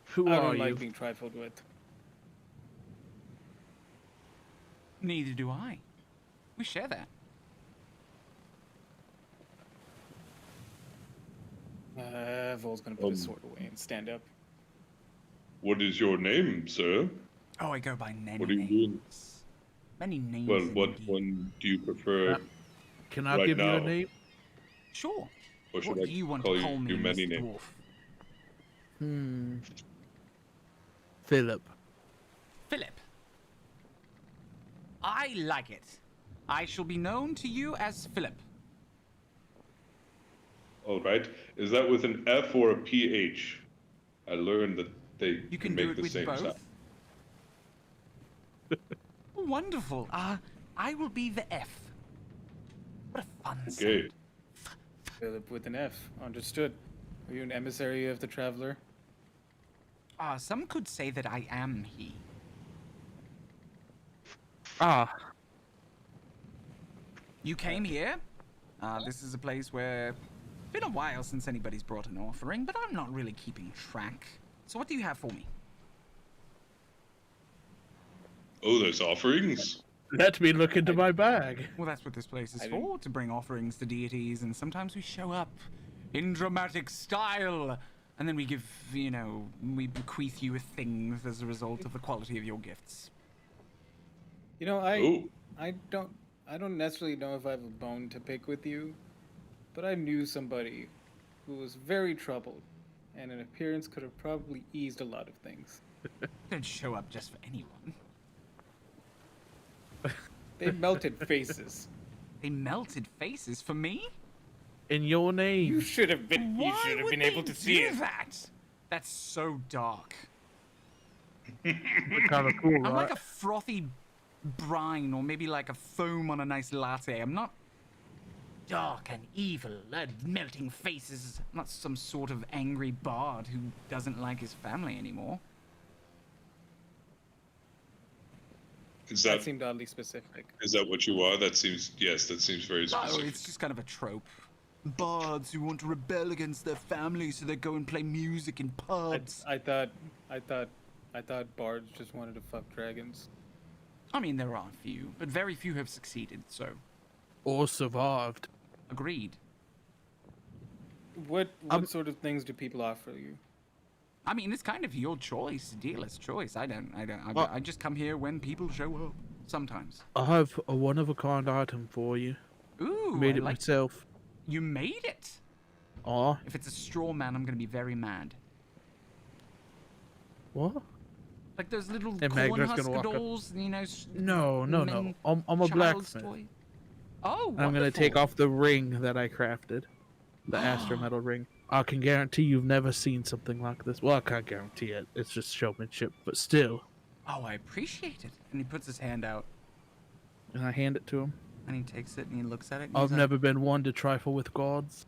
Who I are don't you? like being trifled with. Neither do I. We share that. Vol's gonna put his sword away and stand up. What is your name, sir? Oh, I go by many What are you names. doing? Many names. Well, what indeed. one do you prefer? Can I right give you a now? name? Sure. Or should What I do you want call to call me, many Mr. names? Dwarf? Philip. Philip. I like it. I shall be known to you as Philip. All right. Is that with an F or a PH? I learned that they You can can do make it the with same both. sound. Wonderful. I will be the F. What a fun Okay. sound. Philip with an F. Understood. Are you an emissary of the traveler? Some could say that I am he. Ah, You came here. This is a place where it's been a while since anybody's brought an offering, but I'm not really keeping track. So what do you have for me? Oh, there's offerings? let me look into my bag. Well, that's what this place is I didn't- for, to bring offerings to deities, and sometimes we show up in dramatic style, and then we give, we bequeath you with things as a result of the quality of your gifts. You know, Oh, I don't necessarily know if I have a bone to pick with you, but I knew somebody who was very troubled, and an appearance could have probably eased a lot of things. Don't show up just for anyone. They melted faces. They melted faces for me? In your name. You should have been. Why you should have would been they able to see do it. that? That's so dark. Kind of cool, right? I'm like a frothy brine, or maybe like a foam on a nice latte. I'm not dark and evil, melting faces. I'm not some sort of angry bard who doesn't like his family anymore. is That that seemed oddly specific. what you are? That seems very No, specific. it's just kind of a trope. Bards who want to rebel against their family, so they go and play music in pubs. I thought bards just wanted to fuck dragons. I mean, there are a few, but very few have succeeded, so Or survived. agreed. What sort of things do people offer you? I mean, it's kind of your choice, dealer's choice. Well- I just come here when people show up. Sometimes. I have a one-of-a-kind item for you. Ooh, Made I it like. myself. You made it. Aw, If it's a straw man, I'm gonna be very mad. what? Like those little And corn Magda's gonna husker walk up. dolls, No. men- I'm a child's blacksmith. toy. Oh, I'm gonna take wonderful. off the ring that I crafted. The Astra Metal ring. I can guarantee you've never seen something like this. Well, I can't guarantee it. It's just showmanship, but still. Oh, I appreciate it. And he puts his hand out, And I hand it to him. and he takes it, and he looks at it. And I've he's like, never been one to trifle with gods.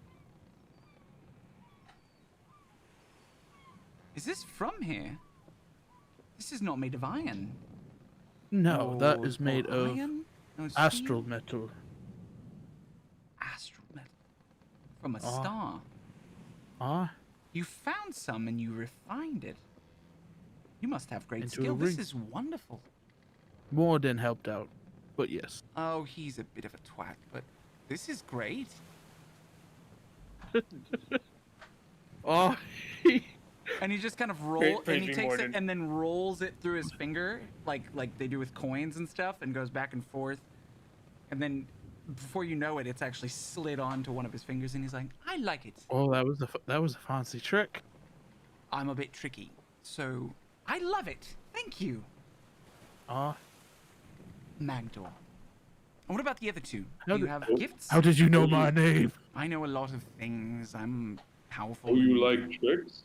Is this from here? This is not made of iron. No, that Or- is made or of iron? No, astral steel? metal. Astral metal. From a Ah. star. Ah, You found some and you refined it. You must have great Into a skill. This ring. is wonderful. more than helped out. But yes. Oh, he's a bit of a twat, but this is great. Oh, And he just kind of Praise and he me, takes Morden. it and then rolls it through his finger, like they do with coins and stuff, and goes back and forth. And then, before you know it, it's actually slid onto one of his fingers, and he's like, "I like it. oh, that was a fancy trick. I'm a bit tricky, so I love it. Thank you, Ah, Magdor." And what about the other two? How Do you did- have gifts? how did you know my name? I know a lot of things. I'm powerful. Oh, you like tricks?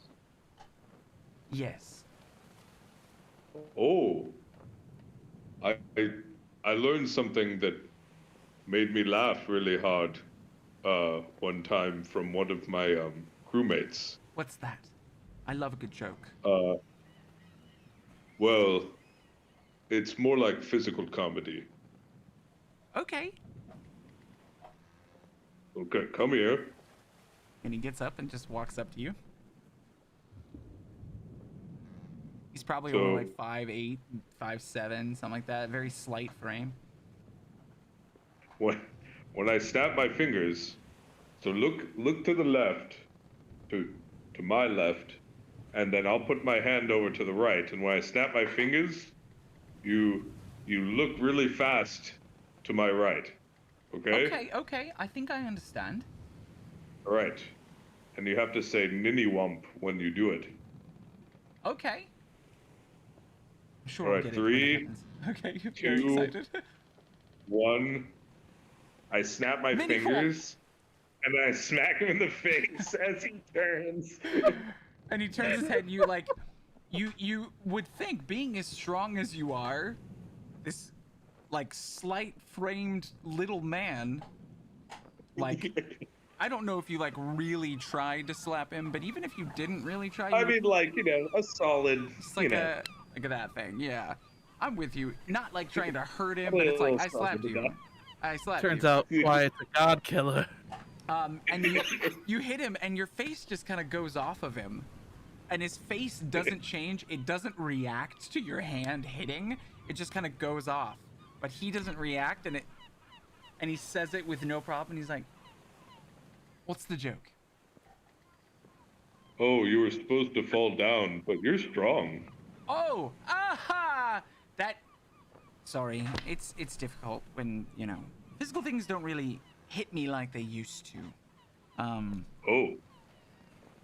Yes. Oh, I learned something that made me laugh really hard one time from one of my crewmates. What's that? I love a good joke. Well, it's more like physical comedy. Okay. Okay, come here. And he gets up and just walks up to you. He's probably only So- like 5'8", 5'7", something like that. Very slight frame. When I snap my fingers, so look to the left, to my left, and then I'll put my hand over to the right. And when I snap my fingers, you look really fast to my right. Okay? Okay. I think I understand. All right. And you have to say "ninny-wump" when you do it. Okay. I'm sure All I'll right, get it when it 3, happens. Okay, you're very 2, excited. 1, I snap my Mini fingers, and then I smack him in the face as he turns. And he turns his head. You like, you would think, being as strong as you are, this like slight framed little man, like. I don't know if you like really tried to slap him, but even if you didn't really try, I mean, like, a solid, it's like like that thing. Yeah, I'm with you. Not like trying to hurt him, Probably but a it's like little I slapped you. self-defense. I slapped Turns you. out Quiet's a god killer. And you hit him, and your face just kind of goes off of him, and his face doesn't change. It doesn't react to your hand hitting. It just kind of goes off, but he doesn't react, and he says it with no problem. He's like, "What's the joke?" Oh, you were supposed to fall down, but you're strong. Oh, aha! Sorry, it's difficult when, physical things don't really hit me like they used to. Oh,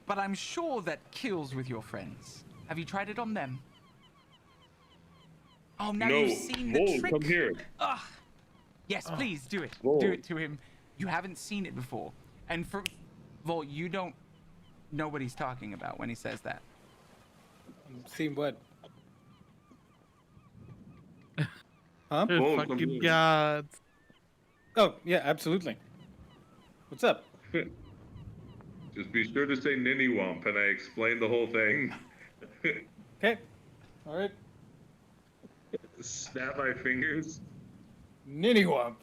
But I'm sure that kills with your friends. Have you tried it on them? Oh, now no. you've seen the Vol, trick. come here. Ugh. Yes, please do it. Vol. Do it to him. You haven't seen it before. And for Vol, you don't know what he's talking about when he says that. See what? Huh? Vol, come Fucking here. gods. Oh, yeah, absolutely. What's up? Just be sure to say Ninny-Womp, and I explain the whole thing. Okay. All right. Snap my fingers. Ninny-womp.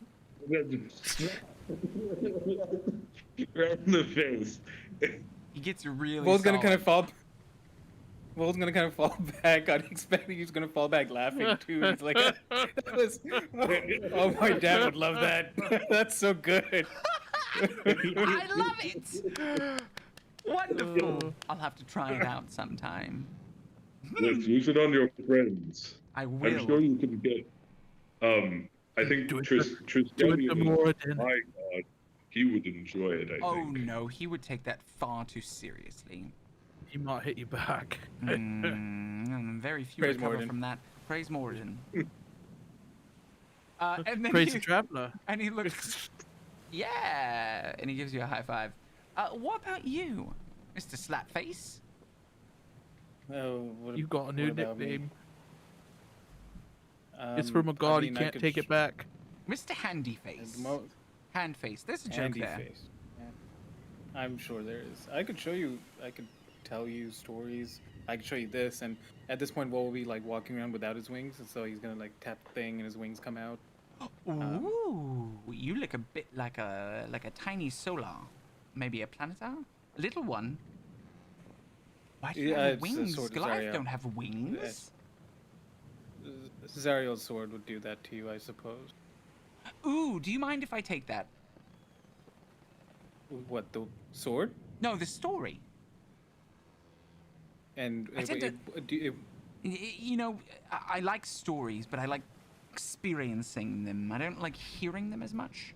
Right in the face. He gets really Vol's gonna kind solid. of fall. Vol's gonna kind of fall back. I'm expecting he's gonna fall back laughing too. He's like, that was, oh, my dad would love that. That's so good. I love it. Wonderful. I'll have to try it out sometime. Let's use it on your friends. I will. I'm sure you can get. I think Do it Tris, Do it Tristanian, to Moradin. my God, he would enjoy it. I Oh think. no, he would take that far too seriously. He might hit you back. Very few Praise recover Moradin. from that. Praise Moradin. And then Crazy traveler. and he looks, yeah, and he gives you a high five. What about you, Mr. Slapface? Oh, what, You got a new what about me? nickname. It's from a I god. mean, You I can't could take it back. Mr. Handy At Face. the mo- Hand Face. There's a joke Handy there. face. Yeah. I'm sure there is. I could show you. I could tell you stories. I could show you this, and at this point, Vol will be like walking around without his wings, and so he's gonna like tap the thing, and his wings come out. Ooh, you look a bit like a tiny solar, maybe a planetar, a little one. Why do you Yeah, have it's a wings? sort of Goliath Zariel. don't have wings. Zariel's sword would do that to you, I suppose. Ooh, do you mind if I take that? What, the sword? No, the story. And I tend I like stories, but I like experiencing them. I don't like hearing them as much.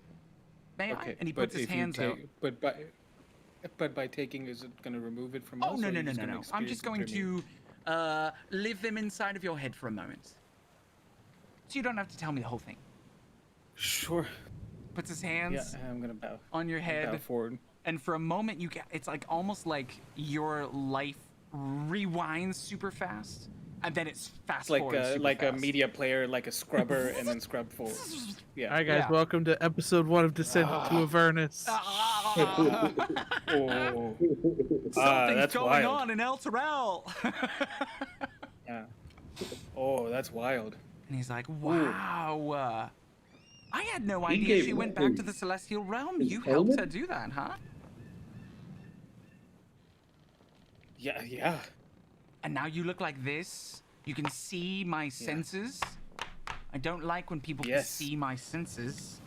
May I? And he puts his hands out. But by taking, is it going to remove it from Oh us? no or no are you no no gonna no! I'm just going experience it to live them inside of your head for a moment, so you don't have to tell me the whole thing. Sure. Puts his Yeah, hands I'm gonna bow. on your Bow head, forward. and for a moment you get it's like almost like your life rewinds super fast, and then it's fast It's like forward super a fast. media player, like a scrubber, and then scrub forward. Yeah. All right, guys. Yeah. Welcome to episode 1 of Descendant to Avernus. Ah! Oh. Something's that's going wild. on in El Terrell. Yeah. Oh, that's wild. And he's like, wow. I had no He idea gave she went up back his- to the Celestial Realm. his You helped her helmet? do that, huh? Yeah, yeah. And now you look like this. You can see my senses. I don't like when people can Yes. see my senses.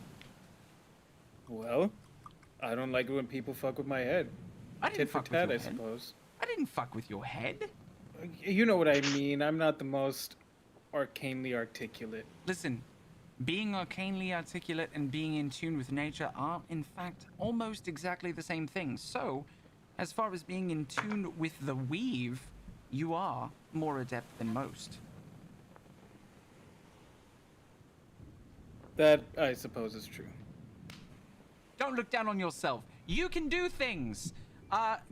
Well, I don't like it when people fuck with my head. I didn't Tit for fuck with tat, your I head. suppose. I didn't fuck with your head. You know what I mean. I'm not the most arcanely articulate. Listen, being arcanely articulate and being in tune with nature are, in fact, almost exactly the same thing. So, as far as being in tune with the weave, you are more adept than most. That, I suppose, is true. Don't look down on yourself. You can do things.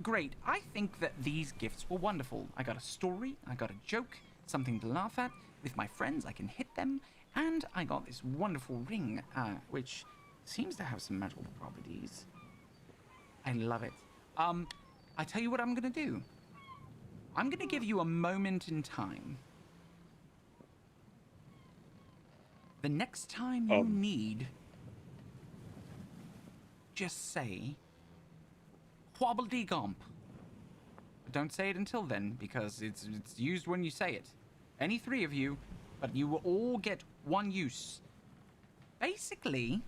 Great. I think that these gifts were wonderful. I got a story, I got a joke, something to laugh at. With my friends, I can hit them. And I got this wonderful ring, which seems to have some magical properties. I love it. I tell you what I'm gonna do. I'm gonna give you a moment in time. The next time you need, just say, Quabbledygomp. But don't say it until then, because it's used when you say it. Any three of you, but you will all get one use. Basically,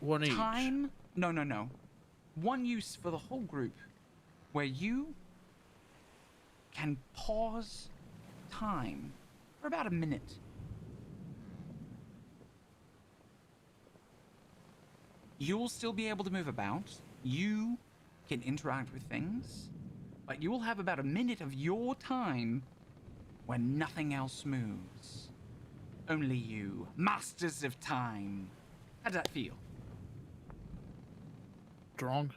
One each. time... No. One use for the whole group, where you can pause time for about a minute. You'll still be able to move about. You can interact with things, but you will have about a minute of your time when nothing else moves. Only you, masters of time. How does that feel? Strong.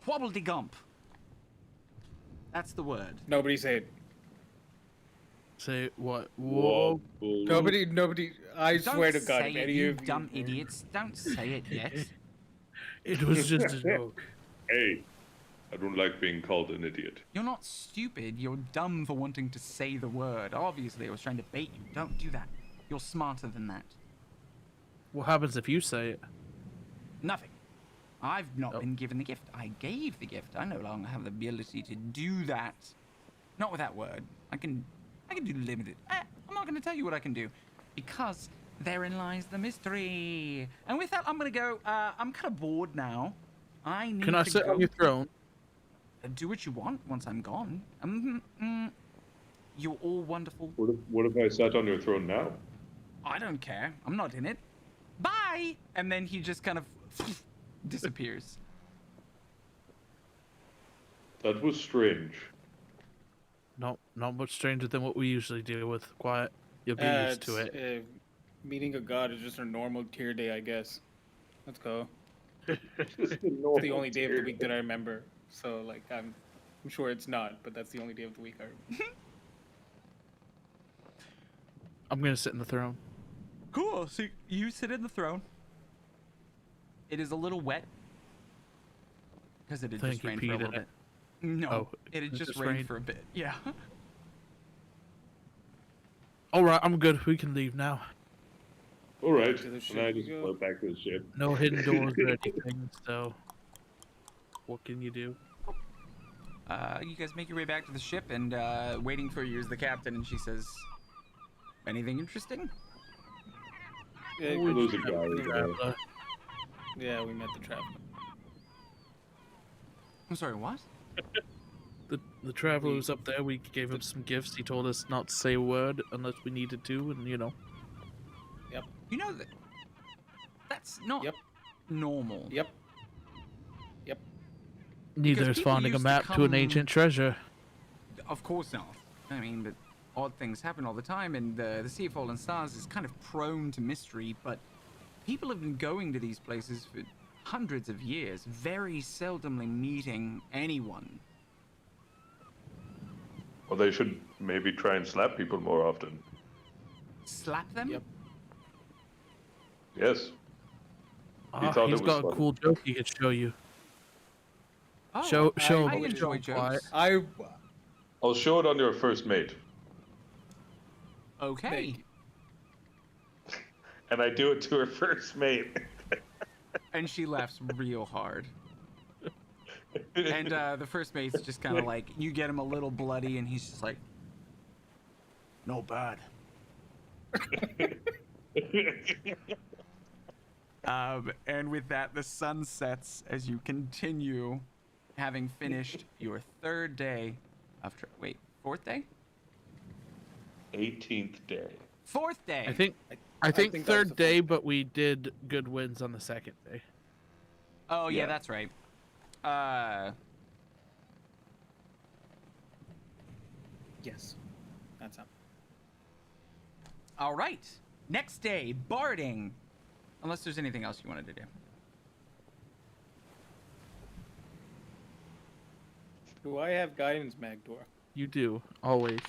Quabbledygomp. That's the word. Nobody say it. Say what? Whoa. Nobody. I Don't swear to God, say if it, any you of dumb idiots. Don't say it yet. It was just a joke. Hey, I don't like being called an idiot. You're not stupid. You're dumb for wanting to say the word. Obviously, I was trying to bait you. Don't do that. You're smarter than that. What happens if you say it? Nothing. I've not Oh. been given the gift. I gave the gift. I no longer have the ability to do that. Not with that word. I can do limited. I'm not going to tell you what I can do, because therein lies the mystery. And with that, I'm going to go. I'm kind of bored now. I need Can I to sit go. on your throne? Do what you want once I'm gone. You're all wonderful. What if I sat on your throne now? I don't care. I'm not in it. Bye! And then he just kind of disappears. That was strange. No, not much stranger than what we usually deal with. Quiet. You'll get used to it. Meeting a god is just a normal tier day, I guess. Let's go. Just It's the only day of the week that I remember. So, like, I'm sure it's not, but that's the only day of the week I remember. I'm gonna sit in the throne. Cool. So you sit in the throne. It is a little wet. Because it had Thank just you, rained for a Pete, little in bit. it. No, Oh, it had it just just rained rained? for a bit. Yeah. All right, I'm good. We can leave now. All right, To the and ship I we just go. float back to the ship. No hidden doors or anything. So, what can you do? You guys make your way back to the ship, and waiting for you is the captain, and she says, "Anything interesting?" Yeah, Oh, There's a guy over there. Traveler. yeah, we met the traveler. I'm sorry, what? The traveler was up there. We gave him some gifts. He told us not to say a word unless we needed to, and you know. You know that that's not Yep. normal. Yep. Neither is people finding a used to map to an come- ancient treasure. Of course not. I mean, but odd things happen all the time, and the Sea of Fallen Stars is kind of prone to mystery, but people have been going to these places for hundreds of years, very seldomly meeting anyone. Well, they should maybe try and slap people more often. Slap them? Yep. Yes. Ah, thought he's it was got a funny. cool joke he could show you. Oh, Show I him. enjoy Quiet. jokes. I'll show it on your first mate. Okay. Thank you. And I do it to her first mate. And she laughs real hard. And the first mate's just kind of like, you get him a little bloody, and he's just like, "No bad." And with that, the sun sets as you continue, having finished your third day of fourth day? 18th day. Fourth day. I think think that was third the day, but we did good wins on the second day. Oh yeah, Yeah. that's right. Yes. That's up. All right. Next day, barding. Unless there's anything else you wanted to do. Do I have guidance, Magdor? You do, always.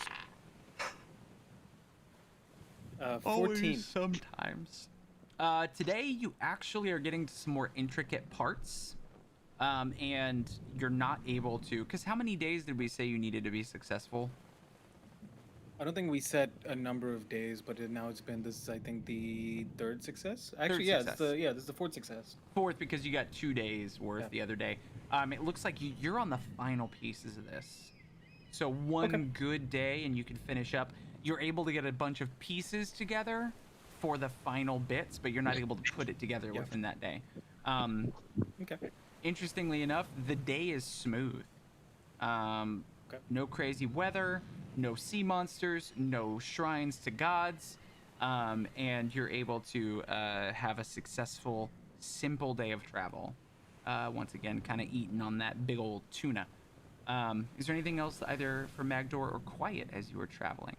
14. Sometimes. Today you actually are getting to some more intricate parts, and you're not able to. Because how many days did we say you needed to be successful? I don't think we set a number of days, but now it's been this. I think the third success. Actually, yeah, success. this is the fourth success. Fourth, because you got 2 days worth Yeah. the other day. It looks like you're on the final pieces of this. So one good day and you can finish up. You're able to get a bunch of pieces together for the final bits, but you're not able to put it together within that day. Okay. Interestingly enough, the day is smooth. No crazy weather, no sea monsters, no shrines to gods, and you're able to have a successful, simple day of travel. Once again, kind of eating on that big old tuna. Is there anything else either for Magdor or Quiet as you were traveling?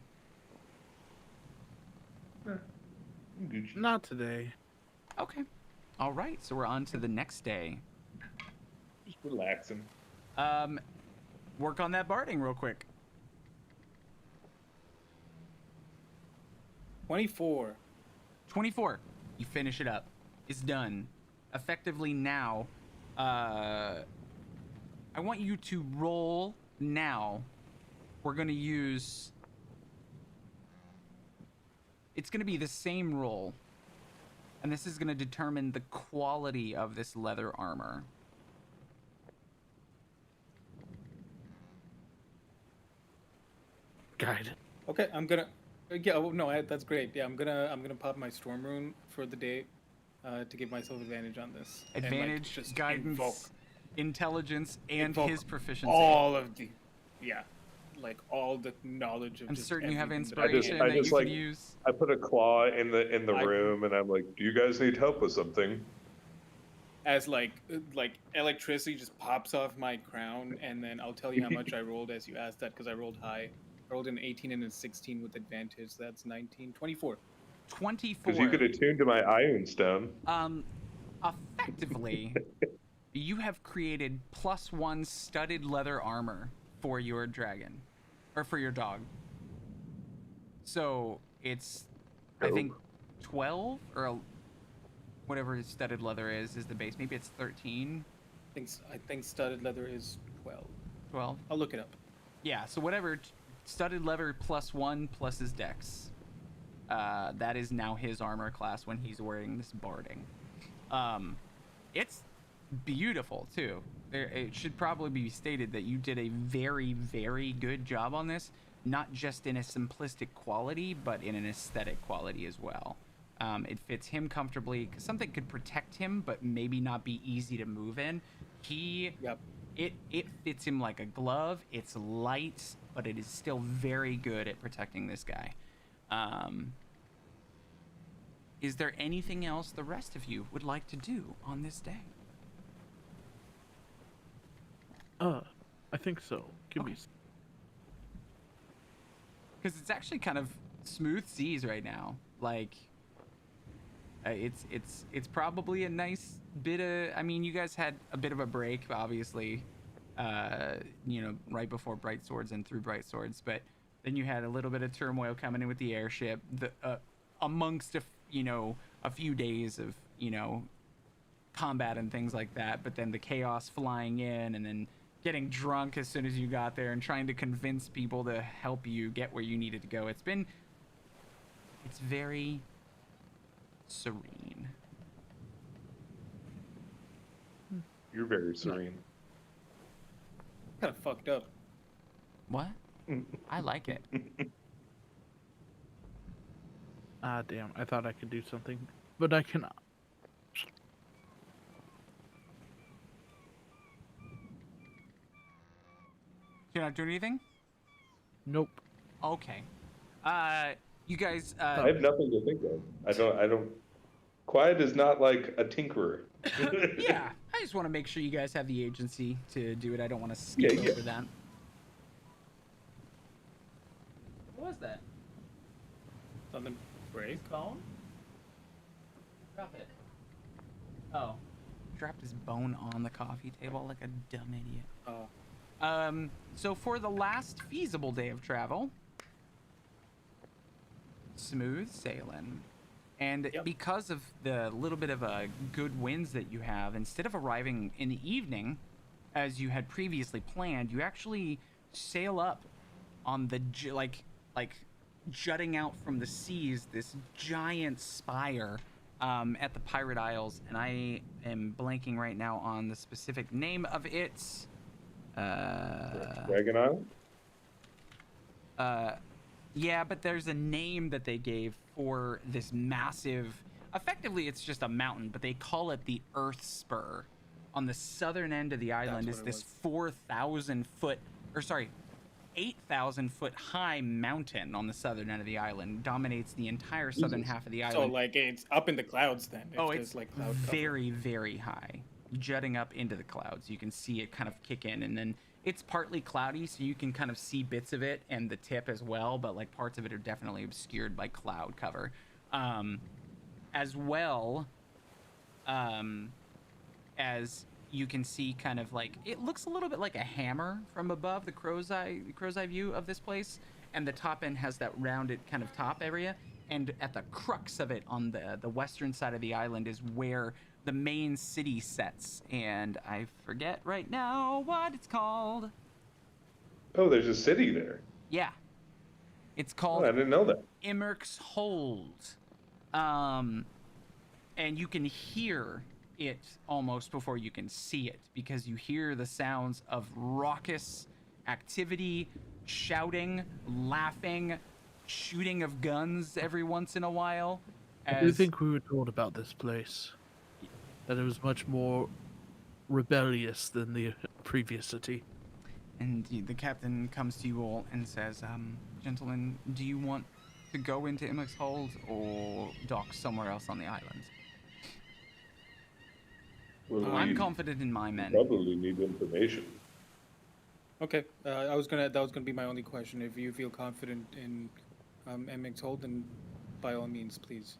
Not today. Okay. All right, so we're on to the next day. Just relaxing. Work on that barding real quick. 24. 24. You finish it up. It's done. Effectively now, I want you to roll now. We're going to use... It's going to be the same roll. And this is going to determine the quality of this leather armor. Guide. Okay, I'm gonna. Yeah, oh, no, that's great. Yeah, I'm gonna pop my storm rune for the day, to give myself advantage on this. Advantage, and, just guidance, invoke intelligence, and invoke his proficiency. all of the, all the knowledge of. I'm just certain you have everything that I inspiration can. that you can use. I put a claw in the I- room, and I'm like, "Do you guys need help with something?" As like electricity just pops off my crown, and then I'll tell you how much I rolled as you asked that, because I rolled high. I rolled an 18 and a 16 with advantage. So that's 19, 24. 24. Because you could attune to my Iron Stone. Effectively, you have created +1 studded leather armor for your dragon, or for your dog. So it's, I think, 12 or whatever his studded leather is the base. Maybe it's 13. I think studded leather is 12. 12. I'll look it up. Yeah. So whatever, studded leather +1 plus his dex. That is now his armor class when he's wearing this barding. It's beautiful too. It should probably be stated that you did a very, very good job on this, not just in a simplistic quality, but in an aesthetic quality as well. It fits him comfortably, because something could protect him, but maybe not be easy to move in. It fits him like a glove. It's light, but it is still very good at protecting this guy. Is there anything else the rest of you would like to do on this day? I think so. Give me. Because it's actually kind of smooth seas right now. Like, it's probably a nice bit of. I mean, you guys had a bit of a break, obviously. Right before Bright Swords and through Bright Swords, but then you had a little bit of turmoil coming in with the airship. Amongst a few days of combat and things like that, but then the chaos flying in, and then getting drunk as soon as you got there, and trying to convince people to help you get where you needed to go. It's very serene. You're very serene. Kind of fucked up. What? I like it. Ah, damn. I thought I could do something, but I cannot. You're not doing anything? Nope. Okay. You guys. I have nothing to think of. I don't. Quiet is not like a tinkerer. Yeah, I just want to make sure you guys have the agency to do it. I don't want to skip over that. What was that? Something break? Bone? Drop it. Oh. Dropped his bone on the coffee table like a dumb idiot. Oh. So for the last feasible day of travel, smooth sailing. And Yep. because of the little bit of good winds that you have, instead of arriving in the evening, as you had previously planned, you actually sail up on the like jutting out from the seas, this giant spire at the Pirate Isles, and I am blanking right now on the specific name of it. Dragon Island? Yeah, but there's a name that they gave for this massive. Effectively, it's just a mountain, but they call it the Earth Spur. On the southern end of the island That's is what it this was. 4,000 foot, or sorry, 8,000 foot high mountain on the southern end of the island. Dominates the entire southern Jesus. half of the So island. like it's up in the clouds then. If Oh, there's, it's like cloud cover. very, very high, jutting up into the clouds. You can see it kind of kick in, and then it's partly cloudy, so you can kind of see bits of it and the tip as well, but like parts of it are definitely obscured by cloud cover. As well as you can see kind of like, it looks a little bit like a hammer from above the crow's eye view of this place, and the top end has that rounded kind of top area, and at the crux of it on the western side of the island is where the main city sets, and I forget right now what it's called. Oh, there's a city there. Yeah, it's Oh, called I didn't know that. Immerk's Hold. And you can hear it almost before you can see it, because you hear the sounds of raucous activity, shouting, laughing, shooting of guns every once in a while. I do think we were told about this place. That it was much more rebellious than the previous city. And the captain comes to you all and says, gentlemen, do you want to go into Immerk's Hold or dock somewhere else on the island? Well, I'm we confident in my men. probably need information. Okay, that was gonna be my only question. If you feel confident in MX Hold, then by all means, please.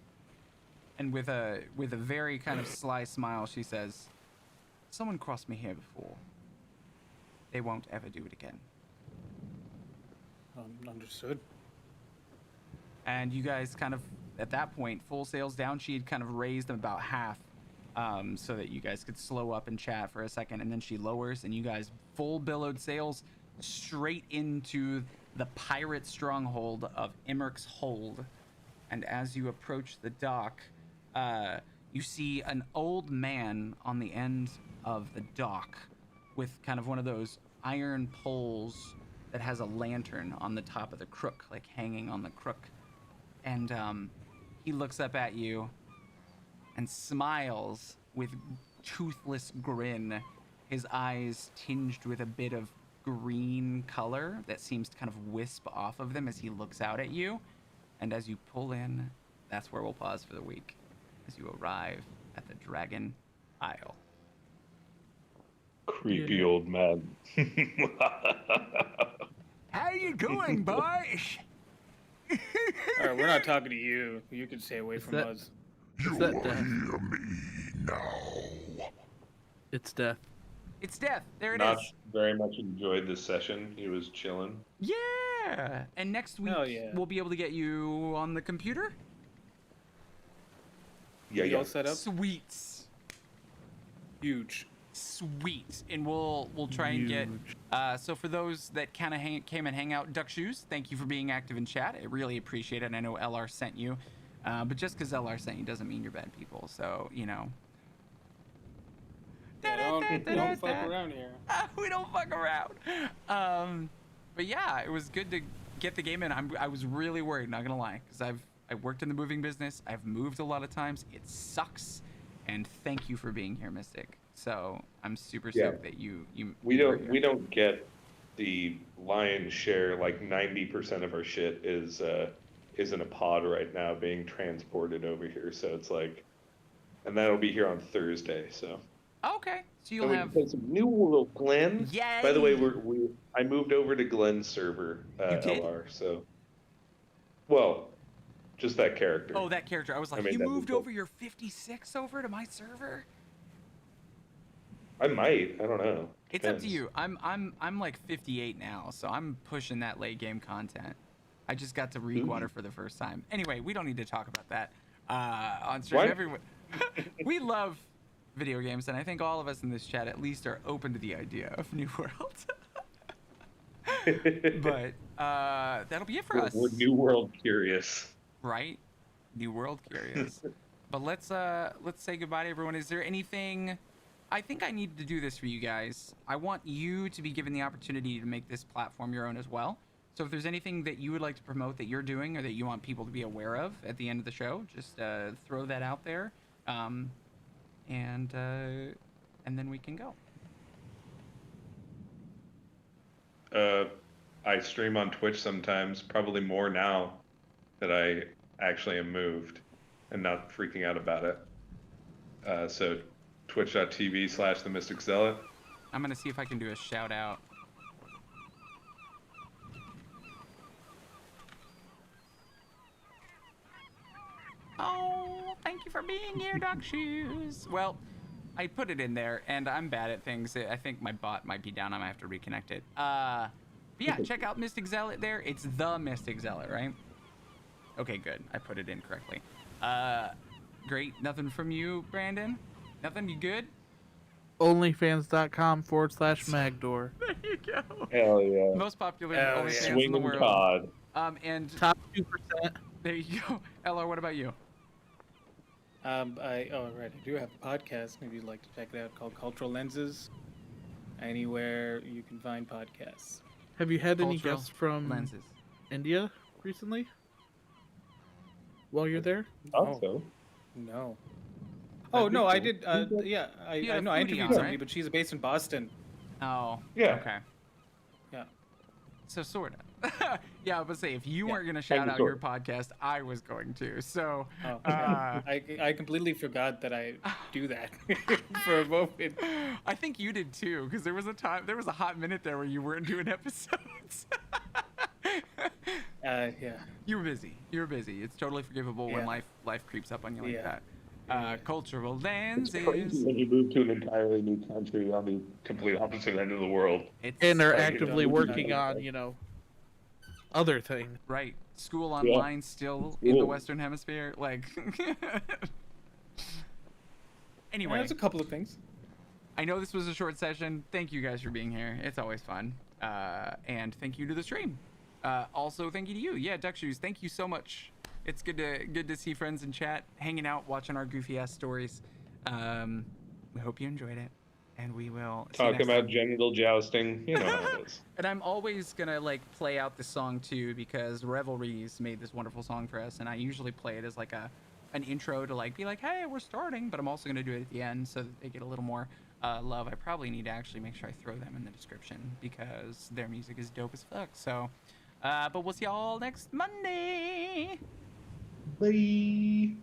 And with a very kind of sly smile, she says, someone crossed me here before. They won't ever do it again. Understood. And you guys kind of, at that point, full sails down. She had kind of raised them about half so that you guys could slow up and chat for a second. And then she lowers, and you guys full billowed sails straight into the pirate stronghold of Immerk's Hold. And as you approach the dock, you see an old man on the end of the dock with kind of one of those iron poles that has a lantern on the top of the crook, like hanging on the crook. And he looks up at you and smiles with toothless grin, his eyes tinged with a bit of green color that seems to kind of wisp off of them as he looks out at you. And as you pull in, that's where we'll pause for the week, as you arrive at the Dragon Isle. Creepy old man. How you going, boys? All right, we're not talking to you. You can stay away from that- us. Is that death? Hear me now. It's death. It's death. There it Not is. very much enjoyed this session. He was chilling. Yeah. And next week, Hell yeah. we'll be able to get you on the computer. Yeah, You yeah. all set up? Sweets. Huge. Sweet. And we'll try and get. So for those that kind of came and hang out, Duck Shoes, thank you for being active in chat. I really appreciate it. And I know LR sent you. But just because LR sent you doesn't mean you're bad people. So, you know. Yeah, don't fuck around here. We don't fuck around. But yeah, it was good to get the game in. I was really worried, not gonna lie, because I've worked in the moving business. I've moved a lot of times. It sucks. And thank you for being here, Mystic. So I'm super stoked that you We were don't here. we don't get the lion's share. Like 90% of our shit is in a pod right now being transported over here. So it's like, and that'll be here on Thursday. So. Okay, so you'll And we have. can play some New World, Glenn. Yay! By the way, I moved over to Glenn's server, You did? LR. So, well, just that character. Oh, that character. I was like, I made you that moved move. over your 56 over to my server? I might. I don't know. It's up to Depends. you. I'm like 58 now, so I'm pushing that late game content. I just got to reek water for the first time. Anyway, we don't need to talk about that on stream. What? Everyone, we love video games, and I think all of us in this chat at least are open to the idea of New World. But that'll be it for us. We're New World curious. Right? New World curious. But let's say goodbye to everyone. Is there anything? I think I need to do this for you guys. I want you to be given the opportunity to make this platform your own as well. So if there's anything that you would like to promote that you're doing or that you want people to be aware of at the end of the show, just throw that out there, and then we can go. I stream on Twitch sometimes, probably more now that I actually am moved and not freaking out about it. So twitch.tv/The Mystic Zealot. I'm gonna see if I can do a shout out. Oh, thank you for being here, Duck Shoes. Well, I put it in there, and I'm bad at things. I think my bot might be down. I might have to reconnect it. But yeah, check out Mystic Zealot there. It's the Mystic Zealot, right? Okay, good. I put it in correctly. Great. Nothing from you, Brandon? Nothing? You good? Onlyfans.com/Magdor. There you go. Hell yeah. Most popular Hell OnlyFans yeah. in the Swinging world. cod. And Top 2%. there you go. Ella, what about you? I do have a podcast. Maybe you'd like to check it out, called Cultural Lenses. Anywhere you can find podcasts. Have you had any Cultural guests from Lenses. India recently? While you're there? Also, No. That'd Oh be no, I cool. did. Yeah, You had I a know. I foodie interviewed on, somebody, right? but she's based in Boston. Oh. Yeah. Okay. Yeah. So sort of. Yeah, I was gonna say if you Yeah. weren't gonna shout Kinda out your sorta. podcast, I was going to. So. Oh, yeah. I completely forgot that I do that for a moment. I think you did too, because there was a hot minute there where you weren't doing episodes. Yeah. You were busy. It's totally forgivable when Yeah. life creeps up on you like Yeah. that. Yeah. Cultural it's lenses. crazy when you move to an entirely new country on the complete opposite end of the world. It's And they're like, actively don't- working on, other things. right. School online still in the Cool. Western Hemisphere. Like. Yeah, Anyway, there's a couple of things. I know this was a short session. Thank you guys for being here. It's always fun. And thank you to the stream. Also, thank you to you. Yeah, Duck Shoes, thank you so much. It's good to see friends in chat, hanging out, watching our goofy ass stories. We hope you enjoyed it, and we will see you Talk next about time. genital jousting. You know how it is. And I'm always gonna play out this song too because Revelries made this wonderful song for us, and I usually play it as an intro to be like, hey, we're starting, but I'm also gonna do it at the end so that they get a little more love. I probably need to actually make sure I throw them in the description because their music is dope as fuck. So, but we'll see y'all next Monday. Bye.